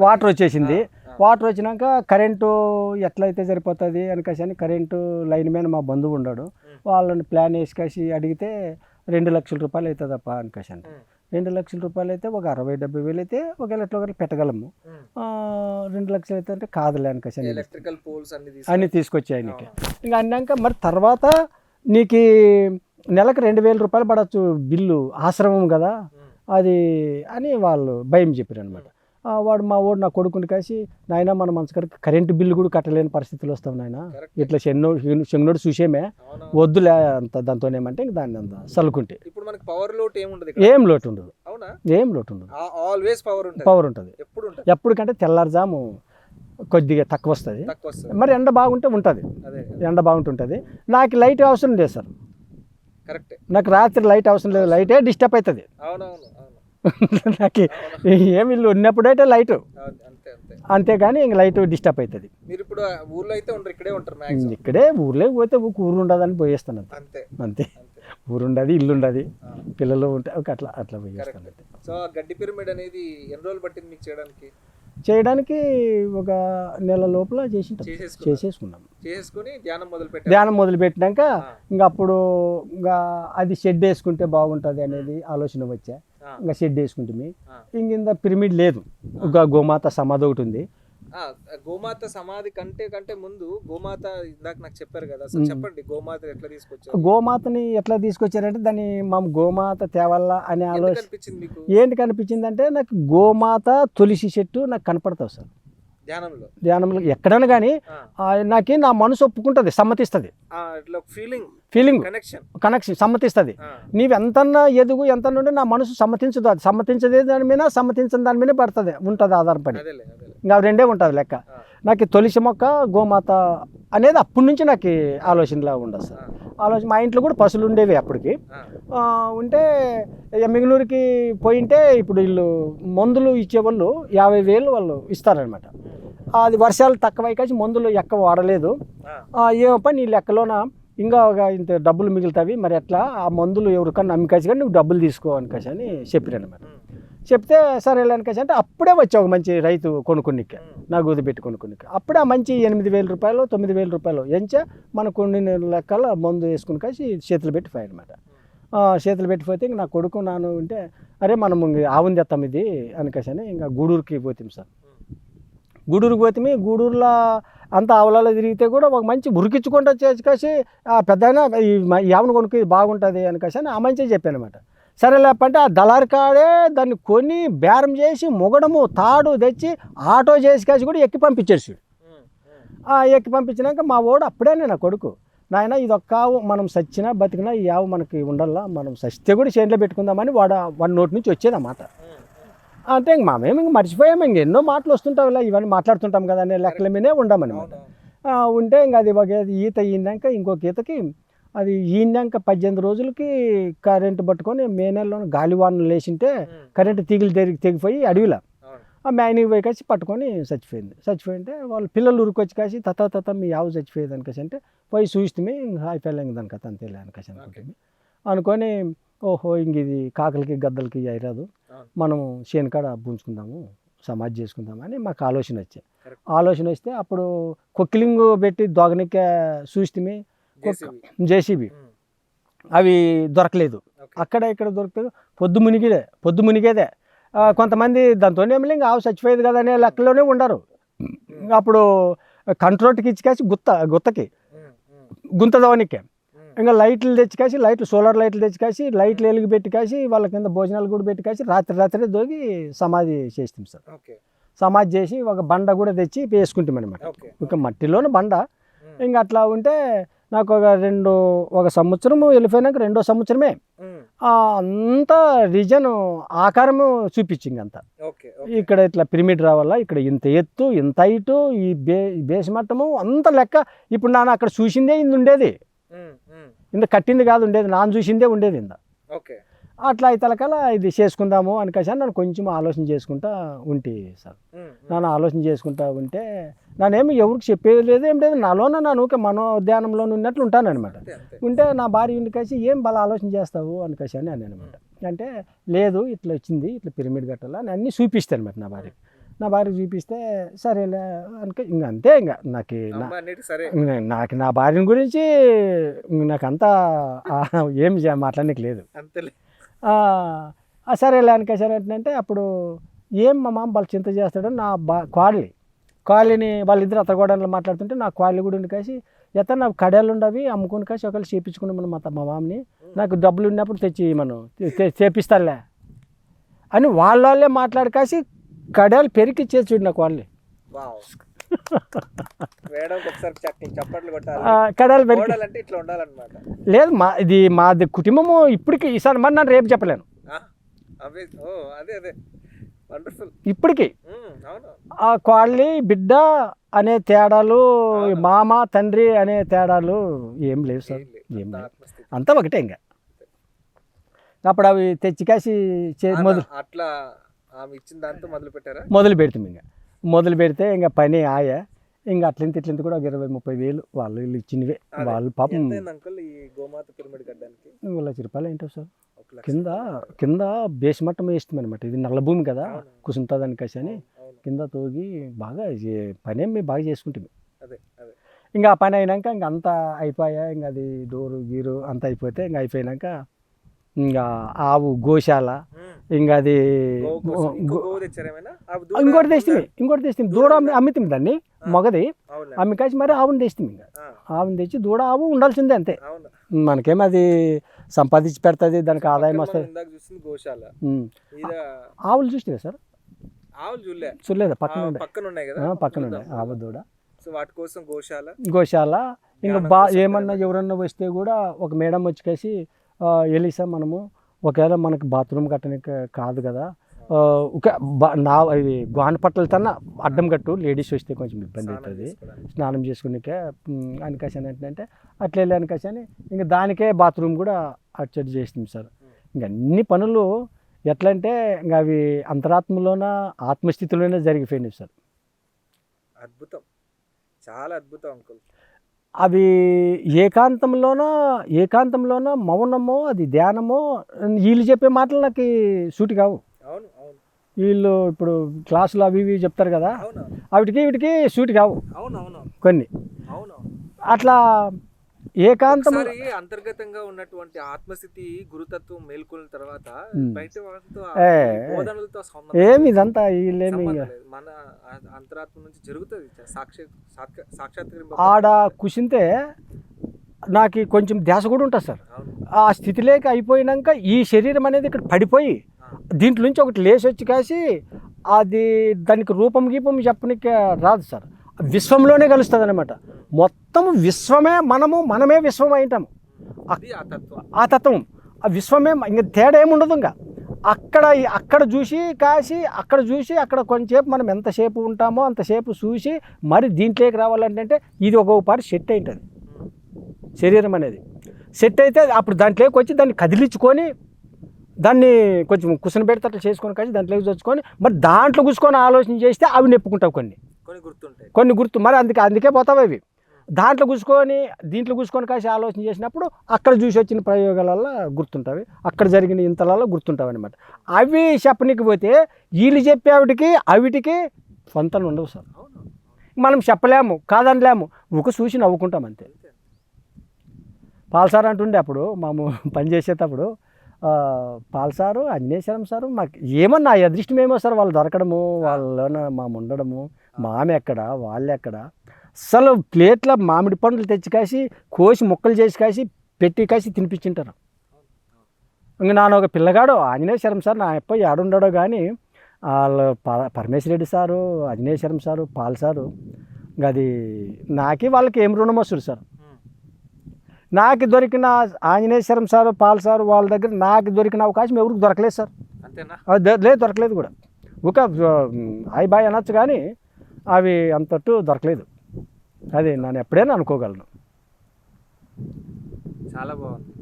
వాటర్ వచ్చేసింది. వాటర్ వచ్చినాక కరెంటు ఎట్లయితే సరిపోతుంది అని కరెంటు లైన్ మీద మా బంధువు ఉన్నాడు. వాళ్ళని ప్లాన్ వేసి అడిగితే 2 లక్షల రూపాయలు అవుతుందప్ప అని అంటే 2 లక్షల రూపాయలు అయితే ఒక 60-70 వేలు అయితే ఒకవేళ ఎట్లా పెట్టగలము. 2 లక్షలు అయితే అంటే కాదులే అని ఎలక్ట్రికల్ పోల్స్ అన్నీ తీసుకొచ్చి ఆయనకి. ఇంకా అన్నాక మరి తర్వాత నీకు నెలకు 2,000 రూపాయలు పడవచ్చు బిల్లు, ఆశ్రమం కదా అది అని వాళ్ళు భయం చెప్పారు అనమాట. మా నా కొడుకుని కాసి, నాయన మన మనసుకడికి కరెంటు బిల్లు కూడా కట్టలేని పరిస్థితులు వస్తాం నాయన, ఇట్లా చెంగనోడు చూసేమే వద్దులే అంత దాంతోనేమంటే ఇంక దాన్ని అంత సలుకుంటే ఏం లోటు ఉండదు, పవర్ ఉంటుంది. ఎప్పటికంటే తెల్లారుజాము కొద్దిగా తక్కువ వస్తుంది, మరి ఎండ బాగుంటే ఉంటుంది, ఎండ బాగుంటుంటుంది. నాకు లైట్ అవసరం లేదు సార్, నాకు రాత్రి లైట్ అవసరం లేదు, లైటే డిస్టర్బ్ అవుతుంది నాకు. ఏమి ఇల్లు ఉన్నప్పుడైతే లైట్, అంతేగాని ఇంక లైట్ డిస్టర్బ్ అవుతుంది. ఇక్కడే ఊర్లో పోతే ఊరు ఉండదని పోయేస్తాను అంతే. ఊరు ఉండదు, ఇల్లు ఉండదు, పిల్లలు ఉంటే అట్లా పోయేస్తాను. గడ్డి పిరమిడ్ అనేది ఎన్ని రోజులు పట్టింది మీకు చేయడానికి? ఒక నెల లోపల చేసేసుకున్నాం. ధ్యానం మొదలు పెట్టినాక ఇంకా అప్పుడు ఇంకా అది షెడ్ వేసుకుంటే బాగుంటుంది అనేది ఆలోచన వచ్చా. ఇంకా షెడ్ వేసుకుంటుంది. ఇంక పిరమిడ్ లేదు, ఒక గోమాత సమాధి ఒకటి ఉంది. గోమాత సమాధి కంటే ముందు గోమాత ఇందాక నాకు చెప్పారు కదా, చెప్పండి గోమాత ఎట్లా తీసుకొచ్చారు? గోమాతని ఎట్లా తీసుకొచ్చారంటే దాన్ని మా గోమాత తేవల్ల అనే ఆలోచన. ఏంటి కనిపించింది అంటే నాకు గోమాత తులసి చెట్టు నాకు కనపడతావు సార్ ధ్యానంలో ఎక్కడైనా కానీ. నాకు నా మనసు ఒప్పుకుంటుంది, సమ్మతిస్తుంది, ఫీలింగ్ కనెక్షన్ సమ్మతిస్తుంది. నీవు ఎంతన్నా ఎదుగు ఎంత ఉంటే నా మనసు సమ్మతించదు, అది సమ్మతించదే దాని మీద సమ్మతించని దాని మీద ఉంటుంది ఆధారపడి. ఇంకా రెండే ఉంటుంది లెక్క. నాకు తులసి మొక్క గోమాత అనేది అప్పటి నుంచి నాకు ఆలోచనలా ఉండదు సార్. మా ఇంట్లో కూడా పశువులు ఉండేవి అప్పటికి. ఉంటే మిగునూరుకి పోయింటే ఇప్పుడు వీళ్ళు మందులు ఇచ్చేవాళ్ళు 50,000 వాళ్ళు ఇస్తారనమాట. అది వర్షాలు తక్కువై కాసి మందులు ఎక్కువ వాడలేదు. ఏమప్ప నీ లెక్కలోన ఇంకా ఇంత డబ్బులు మిగులుతావి, మరి ఎట్లా ఆ మందులు ఎవరికన్నా అమ్మికాసి కానీ నువ్వు డబ్బులు తీసుకో అనికాసి అని చెప్పారనమాట. చెప్తే సరే వెళ్ళానికాసి అంటే అప్పుడే వచ్చా ఒక మంచి రైతు కొనుక్కొనికే, నా గూది పెట్టి కొనుక్కొనికే. అప్పుడే ఆ మంచి 8,000 రూపాయలు 9,000 రూపాయలు ఎంచా మన కొన్ని లెక్కల మందు వేసుకుని కాసి చేతులు పెట్టి పోయి అనమాట. చేతులు పెట్టిపోతే ఇంక నా కొడుకు నాను ఉంటే అరే మనం ఇంక ఆవుని తెస్తాం ఇది అనుకసని ఇంకా గూడూరుకి పోతాం సార్. గూడూరుకి పోతే గూడూరులో అంతా ఆవులలో తిరిగితే కూడా ఒక మంచి ఉరికించుకుంటూ చేసి పెద్ద ఈ ఆవును కొనుక్కి బాగుంటుంది అనుకసని ఆ మంచిగా చెప్పాను అనమాట. సరే లేకపోతే ఆ దళారి కాడే దాన్ని కొని బేరం చేసి మొగడము తాడు తెచ్చి ఆటో చేసి కాసి కూడా ఎక్కి పంపించేసి ఎక్కి పంపించినాక మా వాడు అప్పుడే నా కొడుకు నాయన ఇది ఒక్క ఆవు మనం సచ్చినా బతికినా ఈ ఆవు మనకి ఉండాలా మనం సస్తే కూడా చేతిలో పెట్టుకుందామని వాడి నోటి నుంచి వచ్చేదన్నమాట. అంటే ఇంక మేము ఇంక మర్చిపోయాము, ఇంక ఎన్నో మాటలు వస్తుంటావు ఇలా ఇవన్నీ మాట్లాడుతుంటాం కదా అనే లెక్కల మీదే ఉండమన్నమాట. ఉంటే ఇంక అది ఒక ఈత ఈనాక ఇంకొక ఈతకి అది ఈనాక 18 రోజులకి కరెంటు పట్టుకొని మే నెలలో గాలివానలు లేచింటే కరెంటు తీగలు తెగిపోయి అడవిలో ఆ మ్యానికి పోయి కాసి పట్టుకొని చచ్చిపోయింటే వాళ్ళు పిల్లలు ఉరికొచ్చి కాసి తత మీ ఆవు చచ్చిపోయేది అనికసి అంటే పోయి చూస్తే ఇంకా అయిపోయాం దాని కథ అంతేలే అనికసి అనుకొని ఓహో ఇంక ఇది కాకలకి గద్దలకి అయిరాదు, మనం చేనుకాడ పూంచుకుందాము సమాధి చేసుకుందామని మాకు ఆలోచన వస్తే అప్పుడు కొక్కిలింగు పెట్టి దొగనికే చూస్తే జేసీబీ అవి దొరకలేదు. అక్కడ ఇక్కడ దొరుకుతుంది పొద్దు మునిగేదే. కొంతమంది దాంతో ఏమి ఇంకా ఆవు చచ్చిపోయేది కదా అనే లెక్కలోనే ఉండరు. అప్పుడు కంట్రోల్కి ఇచ్చికాసి గుత్తకి గుంతదవనికి ఇంకా లైట్లు తెచ్చికాసి సోలార్ లైట్లు తెచ్చికాసి లైట్లు వెలిగి పెట్టి కాసి వాళ్ళ కింద భోజనాలు కూడా పెట్టి కాసి రాత్రి దోగి సమాధి చేస్తాం సార్. సమాధి చేసి ఒక బండ కూడా తెచ్చి వేసుకుంటాం అనమాట. ఒక మట్టిలోని బండ. ఇంకా అట్లా ఉంటే నాకు ఒక సంవత్సరము వెళ్ళిపోయినాక 2వ సంవత్సరమే అంతా రీజన్ ఆకారము చూపించింది అంతా. ఇక్కడ ఇట్లా పిరమిడ్ రావాలా, ఇక్కడ ఇంత ఎత్తు ఇంత హైటు ఈ బేస్ మట్టము అంత లెక్క. ఇప్పుడు నాన్న అక్కడ చూసిందే ఇంత ఉండేది, ఇంత కట్టింది కాదు ఉండేది, నాన్న చూసిందే ఉండేది ఇంత. అట్లా అయితే ఇది చేసుకుందాము అనికసి నన్ను కొంచెం ఆలోచన చేసుకుంటా ఉంటే సార్. నన్ను ఆలోచన చేసుకుంటా ఉంటే నానేమి ఎవరికి చెప్పేది లేదు ఏం లేదు, నాలోనే నా ఊకే మనోధ్యానంలో ఉన్నట్లు ఉంటాను అనమాట. ఉంటే నా భార్య ఇంటికేసి ఏం బాగా ఆలోచన చేస్తావు అనికసి అని అనమాట. అంటే లేదు ఇట్లా వచ్చింది, ఇట్లా పిరమిడ్ కట్టాలా అని అన్నీ చూపిస్తాను అనమాట నా భార్య చూపిస్తే సరేలే అనుక ఇంక అంతే. ఇంకా నాకు నా భార్యని గురించి నాకంతా ఏం మాట్లాడడానికి లేదు. సరేలే అనికేసారు ఏంటంటే అప్పుడు ఏం మా మామ వాళ్ళు చింత చేస్తాడని నా కాళ్ళని వాళ్ళిద్దరు అత్తగోడలు మాట్లాడుతుంటే నా కాళ్ళు కూడా ఉండికేసి ఎత్త నాకు కడాలు ఉండవి అమ్ముకుని కాసి ఒకళ్ళు చేపించుకున్నాం మా మామని, నాకు డబ్బులు ఉన్నప్పుడు తెచ్చి మనం చేపిస్తాలే అని వాళ్ళే మాట్లాడికాసి కడాలు పెరికి చేసి చూడు నాకు వాళ్ళే కడాలు పెరికి లేదు. మాది కుటుంబము ఇప్పటికి ఈసారి మరి నన్ను రేపు చెప్పలేను. ఇప్పటికి ఆ కోళ్ళి బిడ్డ అనే తేడాలు, మామ తండ్రి అనే తేడాలు ఏం లేవు సార్, ఏం లేవు, అంతా ఒకటే. ఇంకా అప్పుడు అవి తెచ్చికాసి మొదలు పెడతాం. ఇంకా మొదలు పెడితే ఇంకా పని ఇంకా అట్లింత కూడా 20-30 వేలు వాళ్ళు వీళ్ళు ఇచ్చినవే. వాళ్ళు పాపం ₹1,00,000 ఏంటో సార్. కింద బేస్ మట్టం వేస్తాం అనమాట. ఇది నల్ల భూమి కదా కుసుంటుందని కసి అని కింద తోగి బాగా పని మేము బాగా చేసుకుంటాం. ఇంకా ఆ పని అయినాక ఇంక అంతా అయిపోయా. ఇంకా అది డోరు గీరు అంతా అయిపోతే ఇంకా అయిపోయినాక ఇంకా ఆవు గోశాల ఇంకా అది ఇంకోటి తెస్తాం దూడ అమ్మితాం దాన్ని మొగది అమ్మికాసి మరి ఆవుని తెస్తాం. ఇంకా ఆవుని తెచ్చి దూడ ఆవు ఉండాల్సిందే అంతే. మనకేం అది సంపాదించి పెడుతుంది, దానికి ఆదాయం వస్తుంది. ఆవులు చూస్తే సార్ చూడలేదు, పక్కన ఉండే ఆవు దూడ గోశాల. ఇంకా ఏమన్నా ఎవరన్నా వస్తే కూడా ఒక మేడం వచ్చి ఎలిసా మనము ఒకవేళ మనకి బాత్రూమ్ కట్టడానికి కాదు కదా, ఇది గోనపట్టలు తన అడ్డం కట్టు, లేడీస్ వస్తే కొంచెం ఇబ్బంది అవుతుంది స్నానం చేసుకునేకే అనికాసి ఏంటంటే అట్లా వెళ్ళి అనికాసి అని ఇంకా దానికే బాత్రూమ్ కూడా అడ్జస్ట్ చేస్తుంది సార్. ఇంక అన్ని పనులు ఎట్లా అంటే ఇంకా అవి అంతరాత్మలోన ఆత్మస్థితిలోనే జరిగిపోయినాయి సార్. అద్భుతం, చాలా అద్భుతం అంకుల్. అవి ఏకాంతంలోన మౌనమో అది ధ్యానమో వీళ్ళు చెప్పే మాటలు నాకు సూటి కావు. వీళ్ళు ఇప్పుడు క్లాసులు అవి ఇవి చెప్తారు కదా, వీటికి సూటి కావు కొన్ని. అట్లా ఏకాంతము ఒకసారి అంతర్గతంగా ఉన్నటువంటి ఆత్మస్థితి గురుతత్వం మేల్కొన్న తర్వాత బయట వాళ్ళతో ఏ, బోధనలతో సంబంధం ఏమి ఇదంతా వీళ్ళేమి సంబంధం లేదు. మన అంతరాత్మ నుంచి జరుగుతుంది సాక్షాత్కరింప. ఆడ కుసింతే నాకు కొంచెం ధ్యాస కూడా ఉంటుంది సార్. అవును. ఆ స్థితిలోకి అయిపోయినాక ఈ శరీరం అనేది ఇక్కడ పడిపోయి దీంట్లో నుంచి ఒకటి లేచి వచ్చి కాసి అది దానికి రూపం గీపం చెప్పనికి రాదు సార్. విశ్వంలోనే కలుస్తుంది అనమాట. మొత్తం విశ్వమే మనమే విశ్వం అయింటాము. అది ఆ తత్వం. ఆ తత్వం ఆ విశ్వమే, ఇంకా తేడా ఏముండదు. ఇంకా అక్కడ చూసి కాసి అక్కడ కొంచెంసేపు మనం ఎంతసేపు ఉంటామో అంతసేపు చూసి మరి దీంట్లోకి రావాలంటే ఇది ఒక్కొక్క పారి సెట్ అయింటుంది శరీరం అనేది. సెట్ అయితే అప్పుడు దాంట్లోకి వచ్చి దాన్ని కదిలించుకొని దాన్ని కొంచెం కుసన పెడతట్లు చేసుకొని కాసి దాంట్లోకి తెచ్చుకొని మరి దాంట్లో కూర్చొని ఆలోచన చేస్తే అవి నెప్పుకుంటావు కొన్ని గుర్తు మరి అందుకే పోతావు అవి. దాంట్లో దీంట్లో కూర్చొని కాసి ఆలోచన చేసినప్పుడు అక్కడ చూసి వచ్చిన ప్రయోగాలలో గుర్తుంటాయి, అక్కడ జరిగిన ఇంతలలో గుర్తుంటావు అనమాట. అవి చెప్పనికి పోతే వీళ్ళు చెప్పేవాటికి అవిటికి సొంతం ఉండవు సార్. మనం చెప్పలేము కాదనలేము, ఒక చూసి నవ్వుకుంటాం అంతే. పాల్సార్ అంటుండే అప్పుడు మేము పనిచేసేటప్పుడు పాల్సారు అన్నేశ్వరం సారు మాకు ఏమన్నా అదృష్టం ఏమో సార్ వాళ్ళు దొరకడము, వాళ్ళలోన మేము ఉండడము, మామె ఎక్కడ వాళ్ళు ఎక్కడ. అసలు ప్లేట్ల మామిడి పండ్లు తెచ్చి కాసి కోసి ముక్కలు చేసి కాసి పెట్టి కాసి తినిపించింటారు. ఇంక నాన్న ఒక పిల్లగాడు ఆంజనేయశ్వరం సార్ నా ఎప్ప ఆడుండడో కానీ వాళ్ళు పరమేశ్వరెడ్డి సారు, ఆంజనేయశ్వరం సారు, పాల్ సారు, ఇంకా అది నాకి వాళ్ళకి ఏం రుణం వస్తుంది సార్. నాకు దొరికిన ఆంజనేయశ్వరం సారు, పాల్ సారు వాళ్ళ దగ్గర నాకు దొరికిన అవకాశం ఎవరికి దొరకలేదు సార్. లేదు, దొరకలేదు కూడా. ఒక హాయ్ బాయ్ అనొచ్చు కానీ అవి అంతట్టు దొరకలేదు. అది నేను ఎప్పుడైనా అనుకోగలను. చాలా బాగుంది.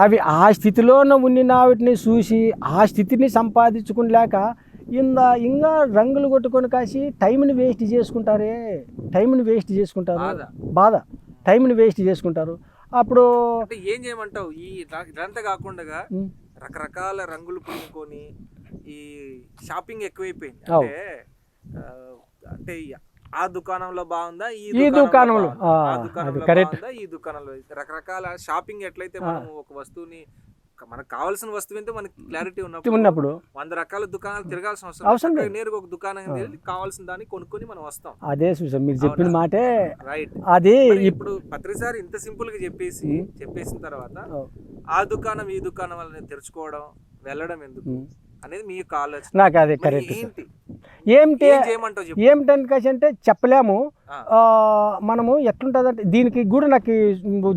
అవి ఆ స్థితిలోనే ఉండిన వాటిని చూసి ఆ స్థితిని సంపాదించుకునిలేక ఇంకా రంగులు కొట్టుకొని కాసి టైంని వేస్ట్ చేసుకుంటారే, బాధ టైంని వేస్ట్ చేసుకుంటారు. అప్పుడు ఏం చేయమంటావు? ఇదంతా కాకుండా రకరకాల రంగులు పూనుకొని ఈ షాపింగ్ ఎక్కువైపోయింది. అంటే ఆ దుకాణంలో బాగుందా, ఈ దుకాణంలో బాగుందా, ఈ దుకాణంలో రకరకాల షాపింగ్. ఎట్లయితే మనం ఒక వస్తువుని మనకు కావాల్సిన వస్తువు ఏంటో మనకి క్లారిటీ ఉన్నప్పుడు 100 రకాల దుకాణాలు తిరగాల్సిన అవసరం నేరుగా ఒక దుకాణం కావాల్సిన దాన్ని కొనుక్కొని మనం వస్తాం. అదే మీరు చెప్పిన మాటే రైట్. అది ఇప్పుడు పత్రిసారి ఇంత సింపుల్ గా చెప్పేసిన తర్వాత ఆ దుకాణం ఈ దుకాణం వాళ్ళని తెరుచుకోవడం వెళ్ళడం ఎందుకు అనేది మీ ఆలోచన. నాకు అదే కరెక్ట్. ఏమిటంటే చెప్పలేము. మనము ఎట్లుంటుందంటే దీనికి కూడా నాకు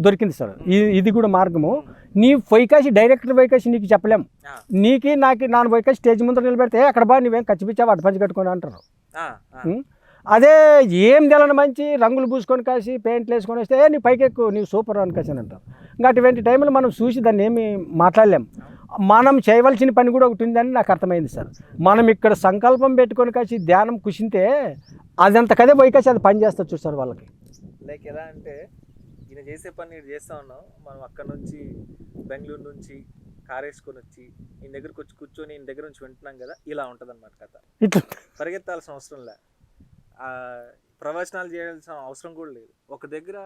దొరికింది సార్, ఇది కూడా మార్గము. నీ వైకాసి డైరెక్టర్ వైకాసి నీకు చెప్పలేము. నాకు వైకాసి స్టేజ్ ముందర నిలబెడితే అక్కడ బాగా నువ్వేం ఖర్చుపించావు అటు పంచి కట్టుకొని అంటారు. అదే ఏం తెలని మంచి రంగులు పూసుకొని కాసి పెయింట్లు వేసుకొని వస్తే నీ పైకి ఎక్కువ నీవు సూపర్ అని కాసి అని అంటారు. ఇంకా అటువంటి టైంలో మనం చూసి దాన్ని ఏమి మాట్లాడలేము. మనం చేయవలసిన పని కూడా ఒకటి ఉందని నాకు అర్థమైంది సార్. మనం ఇక్కడ సంకల్పం పెట్టుకొని కాసి ధ్యానం కుషింతే అదంత కదే పోయికాసి అది పని చేస్తారు చూస్తారు వాళ్ళకి. లైక్ ఎలా అంటే ఈయన చేసే పని నేను చేస్తా ఉన్నాం, మనం అక్కడ నుంచి బెంగళూరు నుంచి కార్ వేసుకొని వచ్చి ఈయన దగ్గరకు వచ్చి కూర్చొని ఈయన దగ్గర నుంచి వింటున్నాం కదా, ఇలా ఉంటుంది అన్నమాట కథ. పరిగెత్తాల్సిన అవసరం లే, ప్రవచనాలు చేయాల్సిన అవసరం కూడా లేదు. ఒక దగ్గర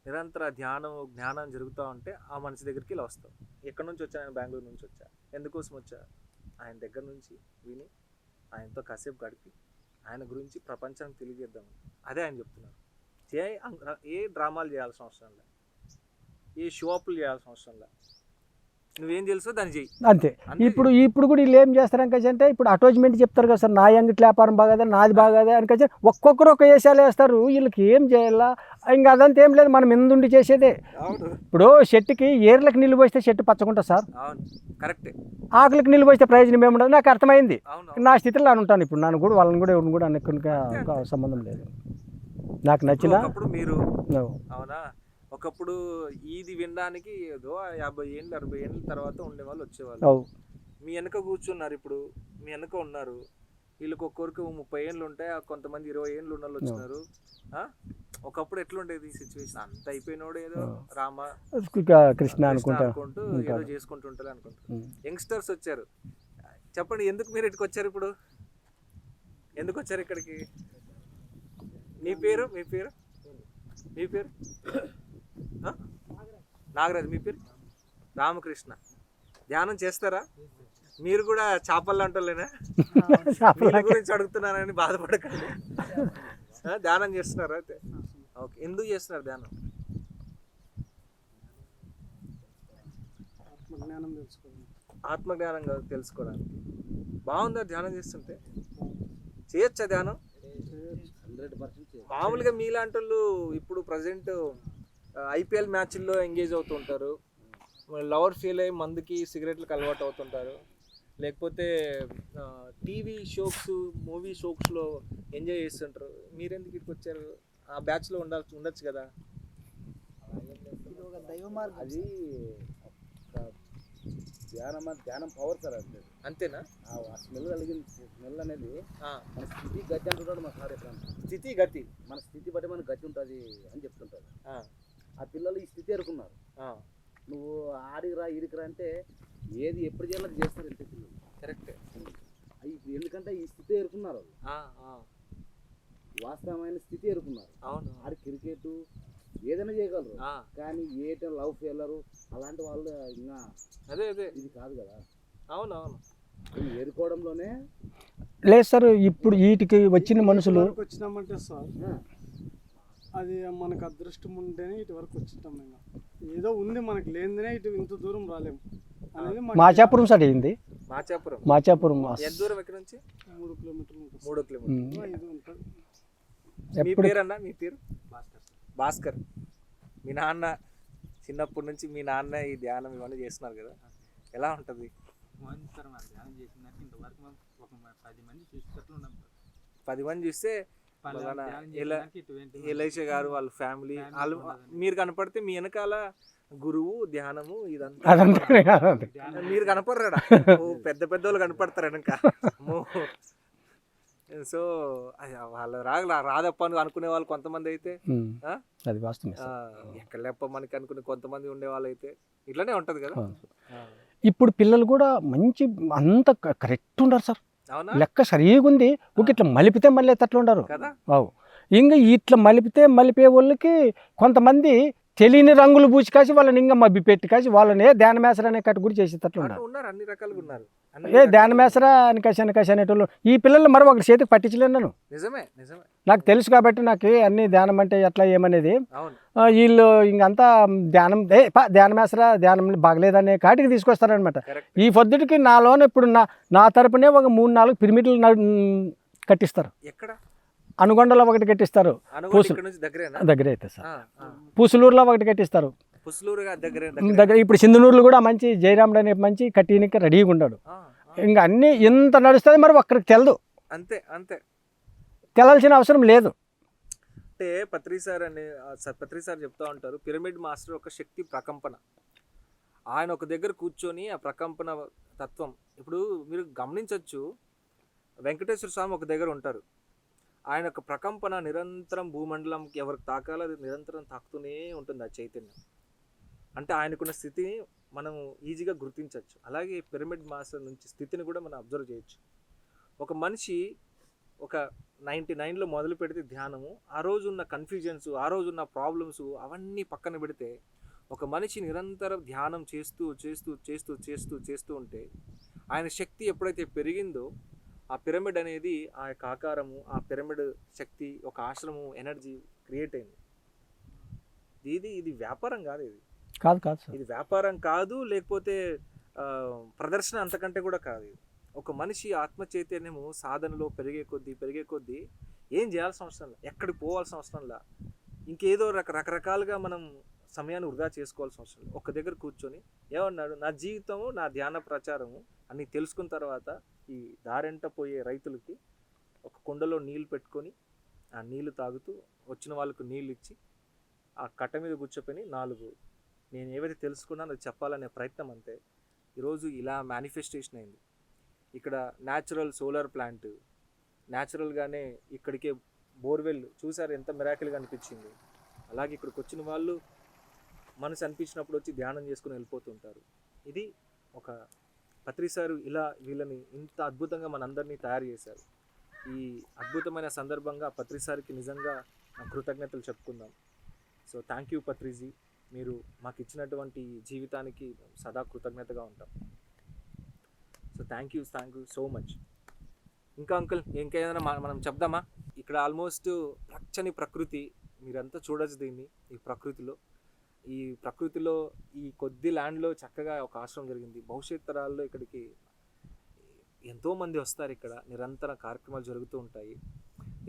నిరంతర జ్ఞానం జరుగుతూ ఉంటే ఆ మనిషి దగ్గరికి ఇలా వస్తాం. ఎక్కడి నుంచి వచ్చా? నేను బెంగళూరు నుంచి వచ్చా. ఎందుకోసం వచ్చా? ఆయన దగ్గర నుంచి విని ఆయనతో కాసేపు గడిపి ఆయన గురించి ప్రపంచానికి తెలియజేద్దాం. అదే ఆయన చెప్తున్నారు. ఏ డ్రామాలు చేయాల్సిన అవసరం లే, ఏ షో అప్లు చేయాల్సిన అవసరం లే, నువ్వేం తెలుసో దాన్ని చెయ్యి అంతే. ఇప్పుడు కూడా వీళ్ళు ఏం చేస్తారు అంటే ఇప్పుడు అటాచ్మెంట్ చెప్తారు కదా సార్, నా అంగిటి వ్యాపారం బాగాదా, నాది బాగాదా అని కలిసి ఒక్కొక్కరు ఒక వేషాలు వేస్తారు. వీళ్ళకి ఏం చేయాలా? ఇంకా అదంతా ఏం లేదు, మనం ఎందుండి చేసేదే. ఇప్పుడు చెట్టుకి ఏర్లకు నీళ్ళు పోస్తే చెట్టు పచ్చకుంటా సార్, కరెక్ట్. ఆకులకు నీళ్ళు పోస్తే ప్రయోజనం ఏముండదు. నాకు అర్థమైంది. నా స్థితిలో నేను ఉంటాను ఇప్పుడు. నన్ను కూడా వాళ్ళని కూడా ఎవరిని కూడా అనుకునే సంబంధం లేదు. నాకు నచ్చిన మీరు అవునా, ఒకప్పుడు ఇది వినడానికి ఏదో 50 ఏళ్ళు 60 ఏళ్ళ తర్వాత ఉండేవాళ్ళు వచ్చేవాళ్ళు. మీ వెనక కూర్చున్నారు, ఇప్పుడు మీ వెనక ఉన్నారు. వీళ్ళకి ఒక్కొక్కరికి 30 ఏళ్ళు ఉంటాయి, కొంతమంది 20 ఏళ్ళు ఉన్న వాళ్ళు వచ్చినారు. ఒకప్పుడు ఎట్లుండేది సిచ్యువేషన్? అంత అయిపోయినోడు ఏదో రామ కృష్ణ అనుకుంటూ ఏదో చేసుకుంటుంటారు అనుకుంటారు. యంగ్స్టర్స్ వచ్చారు. చెప్పండి, ఎందుకు మీరు ఇక్కడికి వచ్చారు? ఇప్పుడు ఎందుకు వచ్చారు ఇక్కడికి? మీ పేరు నాగరాజ్, మీ పేరు? రామకృష్ణ. ధ్యానం చేస్తారా? మీరు కూడా చేపలు అంటలేనా? వీళ్ళ గురించి అడుగుతున్నానని బాధపడకండి. ధ్యానం చేస్తున్నారు అయితే? ఓకే. ఎందుకు చేస్తున్నారు ధ్యానం? ఆత్మజ్ఞానం తెలుసుకోవడానికి. బాగుందా ధ్యానం చేస్తుంటే? చేయొచ్చా ధ్యానం? మామూలుగా మీలాంటి వాళ్ళు ఇప్పుడు ప్రజెంట్ ఐపీఎల్ మ్యాచ్ల్లో ఎంగేజ్ అవుతుంటారు, లవర్ ఫీల్ అయ్యి మందుకి సిగరెట్లకు అలవాటు అవుతుంటారు, లేకపోతే టీవీ షోస్ మూవీ షోస్లో ఎంజాయ్ చేస్తుంటారు. మీరెందుకు ఇక్కడికి వచ్చారు? ఆ బ్యాచ్లో ఉండొచ్చు కదా. అది ధ్యానం పవర్ సార్. అంతేనా? ఆ స్మెల్ కలిగిన స్మెల్ అనేది మన స్థితి గతి అంటుంటాడు మా సార్. ఎప్పుడన్నా స్థితి గతి, మన స్థితి బట్టి మనకు గతి ఉంటుంది అని చెప్తుంటాడు. ఆ పిల్లలు ఈ స్థితి ఎరుకున్నారు. నువ్వు ఆడికిరా ఈడికిరా అంటే ఏది ఎప్పుడు చేయాలో అది చేస్తారు ఇంటి పిల్లలు. కరెక్ట్. ఎందుకంటే ఈ స్థితి ఎరుకున్నారు, వాస్తవమైన స్థితి ఎరుకున్నారు. అవును. ఆడి క్రికెట్ ఏదైనా చేయగలరు, కానీ ఏ లవ్ ఫెయిలరు అలాంటి వాళ్ళు ఇంకా అదే ఇది కాదు కదా. అవునవును. ఎరుకోవడంలోనే లేదు సార్. ఇప్పుడు వీటికి వచ్చిన మనుషులు వచ్చినామంటే సార్ అది మనకు అదృష్టం ఉంటేనే ఇటు వరకు వచ్చింటాం. ఇంకా ఏదో ఉంది మనకు లేనిదే ఇటు ఇంత దూరం రాలేము అనేది. మాచాపురం సార్ అయింది. మాచాపురం ఎంత దూరం ఇక్కడ నుంచి? 3 కిలోమీటర్లు ఉంటుంది. 3 కిలోమీటర్లు. ఇది ఉంటుంది. మీ పేరన్నా? మీ పేరు? భాస్కర్. మీ నాన్న చిన్నప్పటి నుంచి మీ నాన్న ఈ ధ్యానం ఇవన్నీ చేస్తున్నారు కదా, ఎలా ఉంటుంది? 10 మంది చూస్తే ఎలైష గారు వాళ్ళ ఫ్యామిలీ వాళ్ళు మీరు కనపడితే మీ వెనకాల గురువు ధ్యానము ఇదంతా మీరు కనపడరాడా? పెద్ద పెద్ద వాళ్ళు కనపడతారు వెనక. సో వాళ్ళ రాదప్ప అని అనుకునే వాళ్ళు కొంతమంది అయితే, అది వాస్తవం. ఎక్కడ లేప్ప మనకి అనుకునే కొంతమంది ఉండే వాళ్ళు అయితే ఇట్లానే ఉంటది కదా. ఇప్పుడు పిల్లలు కూడా మంచి అంత కరెక్ట్ ఉండరు సార్. లెక్క సరిగా ఉంది. ఒక ఇట్లా మలిపితే మళ్ళీ ఎట్లా ఉండరు. ఇంకా ఇట్లా మలిపే వాళ్ళకి కొంతమంది తెలియని రంగులు పూసి కాసి వాళ్ళని ఇంకా మబ్బి పెట్టి కాసి వాళ్ళని ధ్యాన మేసరా అనే కట్టు కూడా చేసేటట్లు ఉన్నారు. అన్ని రకాలుగా ఉన్నారు. ధ్యాన మేసరా అని కాసి అనేటోళ్ళు ఈ పిల్లలు మరి ఒకటి చేతికి పట్టించలేను నేను. నిజమే. నాకు తెలుసు కాబట్టి నాకు అన్ని ధ్యానం అంటే ఎట్లా ఏమనేది. వీళ్ళు ఇంకంతా ధ్యాన మేసరా ధ్యానం బాగలేదనే కాటికి తీసుకొస్తారనమాట. ఈ పొద్దుటికి నాలోనే ఇప్పుడు నా తరపునే ఒక 3-4 పిరమిడ్లు కట్టిస్తారు. ఎక్కడ? అనుగొండలో ఒకటి కట్టిస్తారు. దగ్గరే అయితే సార్. పూసులూరులో ఒకటి కట్టిస్తారు. దగ్గర ఇప్పుడు సింధనూరులో కూడా మంచి జయరాముడు అనే మంచి కట్టినకి రెడీగా ఉన్నాడు. ఇంకా అన్ని ఎంత నడుస్తుంది మరి ఒక్కరికి తెలదు. అంతే తెలాల్సిన అవసరం లేదు. అంటే పత్రి సార్ చెప్తా ఉంటారు, పిరమిడ్ మాస్టర్ ఒక శక్తి ప్రకంపన. ఆయన ఒక దగ్గర కూర్చొని ఆ ప్రకంపన తత్వం ఇప్పుడు మీరు గమనించవచ్చు. వెంకటేశ్వర స్వామి ఒక దగ్గర ఉంటారు. ఆయన యొక్క ప్రకంపన నిరంతరం భూమండలంకి ఎవరికి తాకాలో అది నిరంతరం తాకుతూనే ఉంటుంది ఆ చైతన్యం. అంటే ఆయనకున్న స్థితిని మనం ఈజీగా గుర్తించవచ్చు. అలాగే పిరమిడ్ మాస్టర్ నుంచి స్థితిని కూడా మనం అబ్జర్వ్ చేయొచ్చు. ఒక మనిషి ఒక 99లో మొదలు పెడితే ధ్యానము, ఆ రోజు ఉన్న కన్ఫ్యూజన్స్, ఆ రోజు ఉన్న ప్రాబ్లమ్స్ అవన్నీ పక్కన పెడితే ఒక మనిషి నిరంతరం ధ్యానం చేస్తూ చేస్తూ చేస్తూ చేస్తూ చేస్తూ ఉంటే ఆయన శక్తి ఎప్పుడైతే పెరిగిందో ఆ పిరమిడ్ అనేది ఆ యొక్క ఆకారము, ఆ పిరమిడ్ శక్తి, ఒక ఆశ్రమం ఎనర్జీ క్రియేట్ అయింది. ఇది వ్యాపారం కాదు. ఇది వ్యాపారం కాదు, లేకపోతే ప్రదర్శన అంతకంటే కూడా కాదు. ఒక మనిషి ఆత్మ చైతన్యము సాధనలో పెరిగే కొద్దీ ఏం చేయాల్సిన అవసరం లేదు, ఎక్కడికి పోవాల్సిన అవసరం లేదు, ఇంకేదో రకరకాలుగా మనం సమయాన్ని వృధా చేసుకోవాల్సిన అవసరం లేదు. ఒక దగ్గర కూర్చొని ఏమన్నాడు, నా జీవితము నా ధ్యాన ప్రచారము అని తెలుసుకున్న తర్వాత ఈ దారెంట పోయే రైతులకి ఒక కుండలో నీళ్ళు పెట్టుకొని ఆ నీళ్లు తాగుతూ వచ్చిన వాళ్ళకు నీళ్ళు ఇచ్చి ఆ కట్ట మీద కూర్చోపోయి 4 నేను ఏవైతే తెలుసుకున్నానో అది చెప్పాలనే ప్రయత్నం అంతే. ఈరోజు ఇలా మేనిఫెస్టేషన్ అయింది. ఇక్కడ న్యాచురల్ సోలార్ ప్లాంట్, న్యాచురల్గానే ఇక్కడికే బోర్వెల్ చూసారు, ఎంత మిరాకిల్గా అనిపించింది. అలాగే ఇక్కడికి వచ్చిన వాళ్ళు మనసు అనిపించినప్పుడు వచ్చి ధ్యానం చేసుకుని వెళ్ళిపోతుంటారు. ఇది ఒక పత్రి సారు ఇలా వీళ్ళని ఇంత అద్భుతంగా మనందరినీ తయారు చేశారు. ఈ అద్భుతమైన సందర్భంగా పత్రి సార్కి నిజంగా కృతజ్ఞతలు చెప్పుకుందాం. So thank you Patriji. మీరు మాకు ఇచ్చినటువంటి జీవితానికి సదా కృతజ్ఞతగా ఉంటాం. So thank you so much. ఇంకా అంకుల్ ఇంకేదైనా మనం చెప్దామా? ఇక్కడ ఆల్మోస్ట్ పచ్చని ప్రకృతి, మీరంతా చూడొచ్చు దీన్ని. ఈ ప్రకృతిలో ఈ కొద్ది ల్యాండ్లో చక్కగా ఒక ఆశ్రమం జరిగింది. భవిష్యత్ తరాల్లో ఇక్కడికి ఎంతోమంది వస్తారు. ఇక్కడ నిరంతర కార్యక్రమాలు జరుగుతూ ఉంటాయి.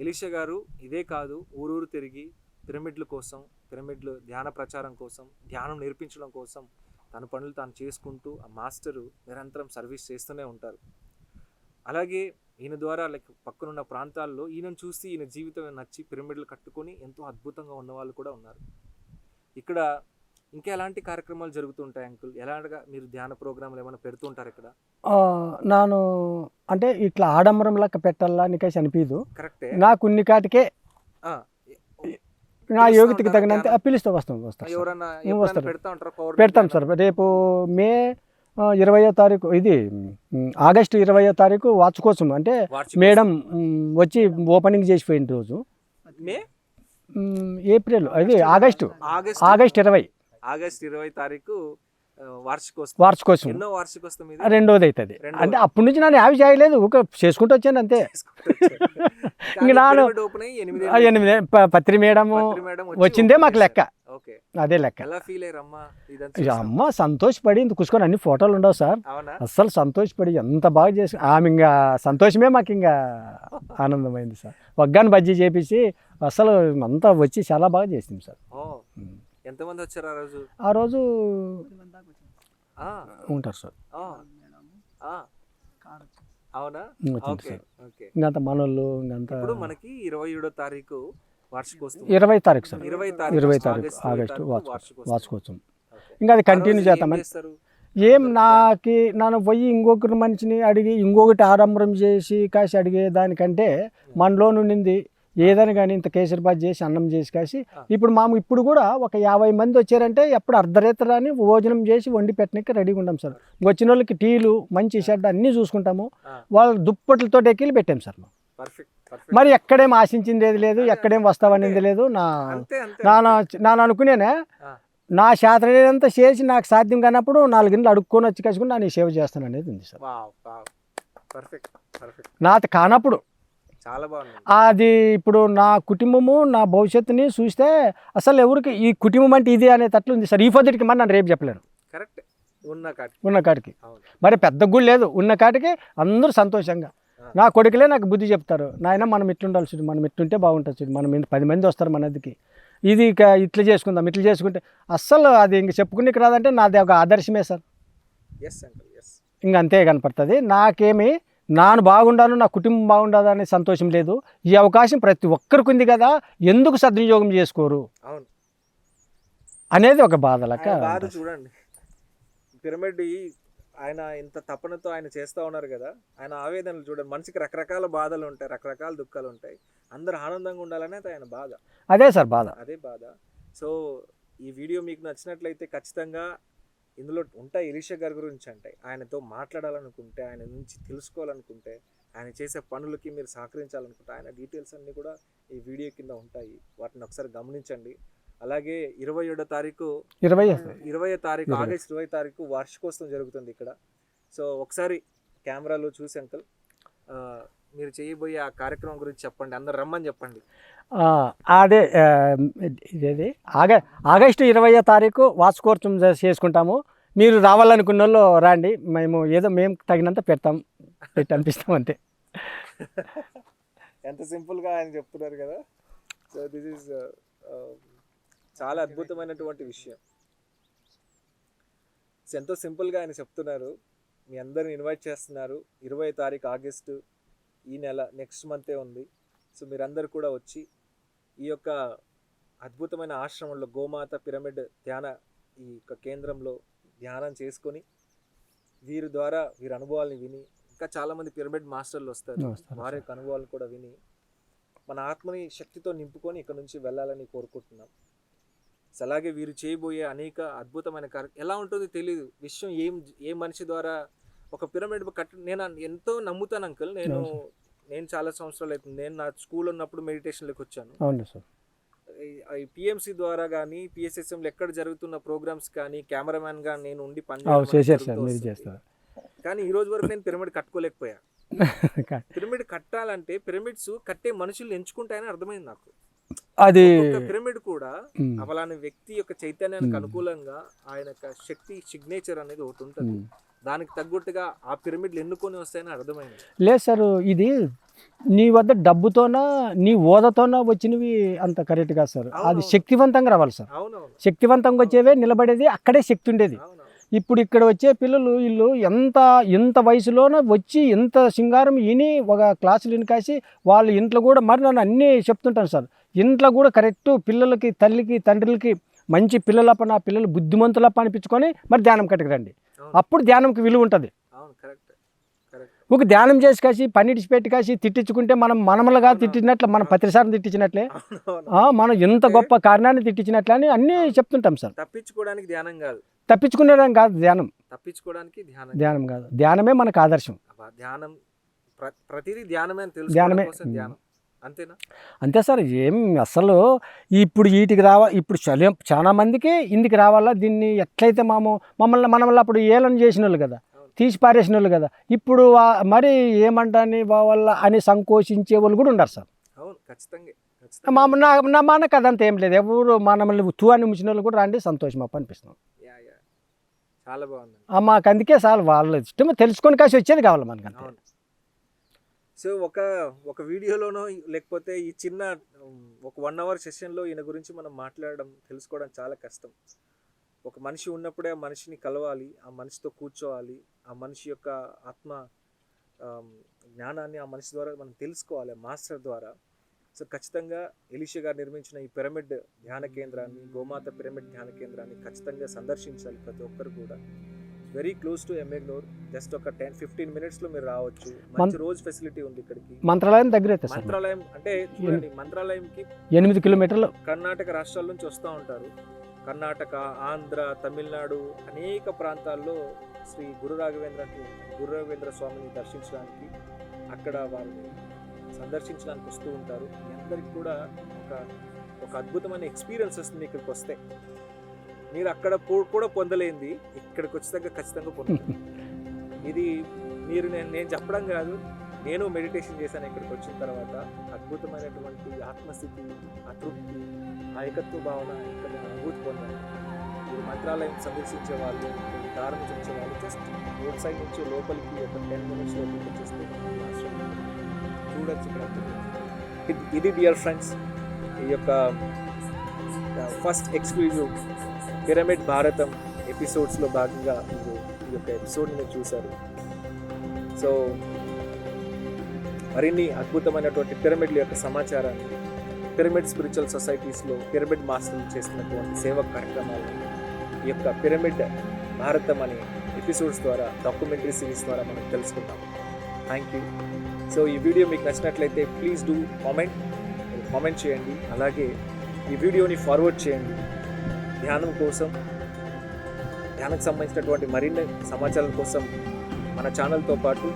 ఎలీషా గారు ఇదే కాదు, ఊరూరు తిరిగి పిరమిడ్ల కోసం, పిరమిడ్లు ధ్యాన ప్రచారం కోసం, ధ్యానం నేర్పించడం కోసం తన పనులు తాను చేసుకుంటూ ఆ మాస్టరు నిరంతరం సర్వీస్ చేస్తూనే ఉంటారు. అలాగే ఈయన ద్వారా లైక్ పక్కనున్న ప్రాంతాల్లో ఈయనను చూసి ఈయన జీవితం నచ్చి పిరమిడ్లు కట్టుకొని ఎంతో అద్భుతంగా ఉన్న వాళ్ళు కూడా ఉన్నారు. ఇక్కడ ఇంకా ఎలాంటి కార్యక్రమాలు జరుగుతుంటాయి అంకుల్? ఎలాంటిగా మీరు ధ్యాన ప్రోగ్రాంలు ఏమైనా పెడుతుంటారు ఇక్కడ? నాను అంటే ఇట్లా ఆడంబరం లెక్క పెట్టాలా నీకేసి అనిపించదు. కరెక్టే. నాకు ఉన్ని కాటికే నా యోగ్యతకి తగినంత పిలుస్తూ వస్తాం. ఎవరన్నా వస్తారు. పెడతా ఉంటారు? పెడతాం సార్. రేపు మే 20వ తారీఖు, ఇది ఆగస్టు 20వ తారీఖు వార్షికోత్సవం. అంటే మేడం వచ్చి ఓపెనింగ్ చేసిపోయిన రోజు ఏప్రిల్, అది ఆగస్టు 20. ఆగస్ట్ 20 తారీఖు వార్షికోత్సవం. ఎన్నో వార్షికోత్సవం ఇది? రెండోది అవుతుంది. అంటే అప్పటి నుంచి నన్ను యావి చేయలేదు, ఊక చేసుకుంటూ వచ్చాను అంతే. ఇంక నాను 8 పత్రి మేడం వచ్చిందే మాకు లెక్క, అదే లెక్క. అమ్మ సంతోషపడి ఇంత కూర్చొని అన్ని ఫోటోలు ఉండవు సార్. అస్సలు సంతోషపడి ఎంత బాగా చేసి ఆమె ఇంకా సంతోషమే మాకు ఇంకా ఆనందమైంది సార్. వగ్గాను బజ్జీ చేపించి అసలు అంతా వచ్చి చాలా బాగా చేసింది సార్. ఎంతమంది వచ్చారు ఆ రోజు? ఉంటారు సార్. అవునా? ఇంకంత మనోళ్ళు ఇంకంతా. ఇప్పుడు మనకి 27వ తారీఖు వార్షికోత్సవం. 20 తారీఖు సార్. 20 తారీఖు ఆగస్టు వార్షికోత్సవం. ఇంకా అది కంటిన్యూ చేద్దామని. నన్ను పోయి ఇంకొకరి మనిషిని అడిగి ఇంకొకటి ఆడంబరం చేసి కాసి అడిగే దానికంటే మనలో నుండి ఏదని కానీ ఇంత కేసరిబాద్ చేసి అన్నం చేసి కాసి ఇప్పుడు ఇప్పుడు కూడా ఒక 50 మంది వచ్చారంటే ఎప్పుడు అర్ధరేత్రాన్ని భోజనం చేసి వండి పెట్టడానికి రెడీగా ఉంటాం సార్. వచ్చిన వాళ్ళకి టీలు మంచి షెడ్ అన్నీ చూసుకుంటాము. వాళ్ళ దుప్పట్లతో ఎక్కిలు పెట్టాం సార్. మరి ఎక్కడేం ఆశించింది ఏది లేదు, ఎక్కడేం వస్తావనేది లేదు. నా అనుకునేనే నా శాతనంత చేసి నాకు సాధ్యం కానప్పుడు 4 గిన్నెలు అడుక్కొని వచ్చి కసుకుని నేను సేవ చేస్తాను అనేది ఉంది సార్. నాది కానప్పుడు చాలా బాగుంది. అది ఇప్పుడు నా కుటుంబము నా భవిష్యత్తుని చూస్తే అసలు ఎవరికి ఈ కుటుంబం అంటే ఇది అనేటట్లు ఉంది సార్. ఈ పద్ధతికి మరి నన్ను రేపు చెప్పలేను. కరెక్ట్. ఉన్న కాటికి మరి పెద్ద గుడి లేదు, ఉన్న కాటికి అందరూ సంతోషంగా. నా కొడుకులే నాకు బుద్ధి చెప్తారు, నాయన మనం ఇట్లుండాల్సి, మనం ఇట్లుంటే బాగుంటుంది, మనం 10 మంది వస్తారు మనదికి, ఇది ఇక ఇట్లా చేసుకుందాం, ఇట్లా చేసుకుంటే అస్సలు అది ఇంక చెప్పుకునేకి రాదంటే నాది ఒక ఆదర్శమే సార్. ఇంక అంతే కనపడుతుంది. నాకేమి నాను బాగుండాను, నా కుటుంబం బాగుండదు అనే సంతోషం లేదు. ఈ అవకాశం ప్రతి ఒక్కరికి ఉంది కదా, ఎందుకు సద్వినియోగం చేసుకోరు అనేది ఒక బాధ లెక్క. చూడండి, పిరమిడ్ ఆయన ఇంత తపనతో ఆయన చేస్తూ ఉన్నారు కదా, ఆయన ఆవేదనలు చూడండి. మనిషికి రకరకాల బాధలు ఉంటాయి, రకరకాల దుఃఖాలు ఉంటాయి. అందరూ ఆనందంగా ఉండాలనేది ఆయన బాధ. అదే సార్ బాధ, అదే బాధ. సో ఈ వీడియో మీకు నచ్చినట్లయితే ఖచ్చితంగా ఇందులో ఉంటాయి ఎలీషా గారి గురించి. అంటే ఆయనతో మాట్లాడాలనుకుంటే, ఆయన నుంచి తెలుసుకోవాలనుకుంటే, ఆయన చేసే పనులకి మీరు సహకరించాలనుకుంటే ఆయన డీటెయిల్స్ అన్నీ కూడా ఈ వీడియో కింద ఉంటాయి. వాటిని ఒకసారి గమనించండి. అలాగే 27వ తారీఖు ఆగస్ట్ 20 తారీఖు వార్షికోత్సవం జరుగుతుంది ఇక్కడ. సో ఒకసారి కెమెరాలో చూసి అంకుల్ మీరు చేయబోయే ఆ కార్యక్రమం గురించి చెప్పండి, అందరు రమ్మని చెప్పండి. అదే ఇదేది ఆగస్టు 20వ తారీఖు వార్షికోత్సవం చేసుకుంటాము. మీరు రావాలనుకున్న వాళ్ళు రండి, మేము తగినంత పెట్టి అనిపిస్తాం అంతే. ఎంత సింపుల్గా ఆయన చెప్తున్నారు కదా. సో దిస్ ఈజ్ చాలా అద్భుతమైనటువంటి విషయం. ఎంతో సింపుల్గా ఆయన చెప్తున్నారు. మీ అందరిని ఇన్వైట్ చేస్తున్నారు. 20వ తారీఖు ఆగస్టు, ఈ నెల, నెక్స్ట్ మంతే ఉంది. సో మీరందరూ కూడా వచ్చి ఈ యొక్క అద్భుతమైన ఆశ్రమంలో గోమాత పిరమిడ్ ధ్యాన ఈ యొక్క కేంద్రంలో ధ్యానం చేసుకొని వీరి ద్వారా వీరి అనుభవాల్ని విని, ఇంకా చాలామంది పిరమిడ్ మాస్టర్లు వస్తారు, వారి యొక్క అనుభవాలను కూడా విని మన ఆత్మని శక్తితో నింపుకొని ఇక్కడ నుంచి వెళ్ళాలని కోరుకుంటున్నాం. అలాగే వీరు చేయబోయే అనేక అద్భుతమైన ఎలా ఉంటుందో తెలియదు విషయం. ఏ మనిషి ద్వారా ఒక పిరమిడ్ నేను ఎంతో నమ్ముతాను అంకుల్. నేను చాలా సంవత్సరాలు అవుతుంది. నేను నా స్కూల్ ఉన్నప్పుడు మెడిటేషన్లోకి వచ్చాను. ఈ పిఎంసి ద్వారా కానీ పిఎస్ఎస్ఎంలో ఎక్కడ జరుగుతున్న ప్రోగ్రామ్స్ కానీ కెమెరామ్యాన్ గా నేను ఉండి చేశారు సార్, మీరు చేస్తారు. కానీ ఈ రోజు వరకు నేను పిరమిడ్ కట్టుకోలేకపోయా. పిరమిడ్ కట్టాలంటే పిరమిడ్స్ కట్టే మనుషుల్ని ఎంచుకుంటాయని అర్థమైంది నాకు. అది పిరమిడ్ కూడా అవలాని వ్యక్తి యొక్క చైతన్యానికి అనుకూలంగా ఆయన యొక్క శక్తి సిగ్నేచర్ అనేది ఒకటి ఉంటుంది. దానికి తగ్గట్టుగా ఆ పిరమిడ్లు ఎన్నుకొని వస్తాయని అర్థమైంది. లేదు సార్, ఇది నీ వద్ద డబ్బుతోనా నీ ఓదతోనా వచ్చినవి అంత కరెక్ట్ కాదు సార్. అది శక్తివంతంగా రావాలి సార్. అవునవును, శక్తివంతంగా వచ్చేవే నిలబడేది, అక్కడే శక్తి ఉండేది. ఇప్పుడు ఇక్కడ వచ్చే పిల్లలు వీళ్ళు ఎంత వయసులోనే వచ్చి ఎంత సింగారం విని ఒక క్లాసులు వినికాసి వాళ్ళు ఇంట్లో కూడా మరి నన్ను అన్నీ చెప్తుంటాను సార్. ఇంట్లో కూడా కరెక్ట్ పిల్లలకి తల్లికి తండ్రులకి మంచి పిల్లలప్ప, నా పిల్లలు బుద్ధిమంతులప్ప అనిపించుకొని మరి ధ్యానం కట్టుకు రండి. అప్పుడు ధ్యానంకి విలువ ఉంటుంది. ఒక ధ్యానం చేసి కాసి పని ఇడిచిపెట్టి కాసి తిట్టించుకుంటే మనం మనమలుగా తిట్టినట్లు, మనం ప్రతిసారి తిట్టించినట్లే, మనం ఎంత గొప్ప కారణాన్ని తిట్టించినట్లే అని అన్నీ చెప్తుంటాం సార్. తప్పించుకోవడానికి ధ్యానం కాదు, తప్పించుకునేదాం కాదు ధ్యానం, తప్పించుకోవడానికి ధ్యానం కాదు, ధ్యానమే మనకు ఆదర్శం. ధ్యానం ప్రతిదీ ధ్యానమే అని తెలుసు. ధ్యానం అంతేనా? అంతే సార్. ఏం అసలు ఇప్పుడు వీటికి ఇప్పుడు చాలా మందికి ఇందుకు రావాలా, దీన్ని ఎట్లయితే మనల్ని అప్పుడు ఏలని చేసిన వాళ్ళు కదా, తీసి పారేసిన వాళ్ళు కదా, ఇప్పుడు మరి ఏమంటాని వాళ్ళ అని సంకోచించే వాళ్ళు కూడా ఉన్నారు సార్. అవును, ఖచ్చితంగా. మనకు అదంతా ఏం లేదు. ఎవరు మనల్ని తూ అని ముచ్చిన వాళ్ళు కూడా రండి, సంతోషం అప్ప అనిపిస్తున్నాం. చాలా బాగుంది. మాకు అందుకే సార్ వాళ్ళ ఇష్టం తెలుసుకొని కాసి వచ్చేది కావాలి మనకు. సో ఒక వీడియోలోనో లేకపోతే ఈ చిన్న ఒక 1 hour సెషన్లో ఈయన గురించి మనం మాట్లాడడం తెలుసుకోవడం చాలా కష్టం. ఒక మనిషి ఉన్నప్పుడే ఆ మనిషిని కలవాలి, ఆ మనిషితో కూర్చోవాలి, ఆ మనిషి యొక్క ఆత్మ జ్ఞానాన్ని ఆ మనిషి ద్వారా మనం తెలుసుకోవాలి, మాస్టర్ ద్వారా. సో ఖచ్చితంగా ఎలీషా గారు నిర్మించిన ఈ పిరమిడ్ ధ్యాన కేంద్రాన్ని, గోమాత పిరమిడ్ ధ్యాన కేంద్రాన్ని ఖచ్చితంగా సందర్శించాలి ప్రతి ఒక్కరు కూడా. Very close to Yemmiganur, just ఒక 10-15 minutes లో మీరు రావచ్చు. మంచి రోజు ఫెసిలిటీ ఉంది ఇక్కడికి. మంత్రాలయం దగ్గర, మంత్రాలయం అంటే చూడండి, మంత్రాలయంకి 8 కిలోమీటర్లు. కర్ణాటక రాష్ట్రాల నుంచి వస్తూ ఉంటారు. కర్ణాటక, ఆంధ్ర, తమిళనాడు అనేక ప్రాంతాల్లో శ్రీ గురు రాఘవేంద్ర స్వామిని దర్శించడానికి, అక్కడ వారిని సందర్శించడానికి వస్తూ ఉంటారు. మీ అందరికి కూడా ఒక అద్భుతమైన ఎక్స్పీరియన్స్ వస్తుంది ఇక్కడికి వస్తే. మీరు అక్కడ కూడా పొందలేంది ఇక్కడికి వచ్చేదాకా ఖచ్చితంగా పొందుతారు. ఇది నేను చెప్పడం కాదు, నేను మెడిటేషన్ చేశాను ఇక్కడికి వచ్చిన తర్వాత. అద్భుతమైనటువంటి ఆత్మస్థితి, అతృప్తి, ఆ ఏకత్వ భావన ఇక్కడ అనుభూతి పొందాను. మీరు మంత్రాలయం సందర్శించే వాళ్ళు, ప్రారంభించే వాళ్ళు జస్ట్ రోడ్ సైడ్ నుంచి లోపలికి ఒక 10 minutes లోపలికి వచ్చేస్తే చూడొచ్చు ఇక్కడ. ఇది డియర్ ఫ్రెండ్స్, ఈ యొక్క ఫస్ట్ ఎక్స్క్లూజివ్ పిరమిడ్ భారతం ఎపిసోడ్స్లో భాగంగా మీరు ఈ యొక్క ఎపిసోడ్ని మీరు చూశారు. సో మరిన్ని అద్భుతమైనటువంటి పిరమిడ్ల యొక్క సమాచారాన్ని, పిరమిడ్ స్పిరిచువల్ సొసైటీస్లో పిరమిడ్ మాస్టర్లు చేస్తున్నటువంటి సేవా కార్యక్రమాలను ఈ యొక్క పిరమిడ్ భారతం అనే ఎపిసోడ్స్ ద్వారా, డాక్యుమెంటరీ సిరీస్ ద్వారా మనం తెలుసుకుందాం. Thank you. సో ఈ వీడియో మీకు నచ్చినట్లయితే ప్లీజ్ డూ కామెంట్ చేయండి. అలాగే ఈ వీడియోని ఫార్వర్డ్ చేయండి. ధ్యానం కోసం, ధ్యానంకి సంబంధించినటువంటి మరిన్ని సమాచారం కోసం మన ఛానల్తో పాటు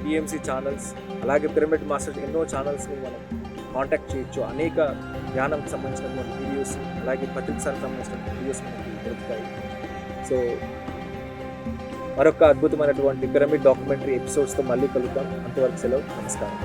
పిఎంసి ఛానల్స్, అలాగే పిరమిడ్ మాస్టర్స్ ఎన్నో ఛానల్స్ని మనం కాంటాక్ట్ చేయొచ్చు. అనేక ధ్యానంకి సంబంధించినటువంటి వీడియోస్, అలాగే పత్రికలకు సంబంధించిన వీడియోస్ మనకి దొరుకుతాయి. సో మరొక అద్భుతమైనటువంటి పిరమిడ్ డాక్యుమెంటరీ ఎపిసోడ్స్తో మళ్ళీ కలుద్దాం. అంతవరకు సెలవు. నమస్కారం.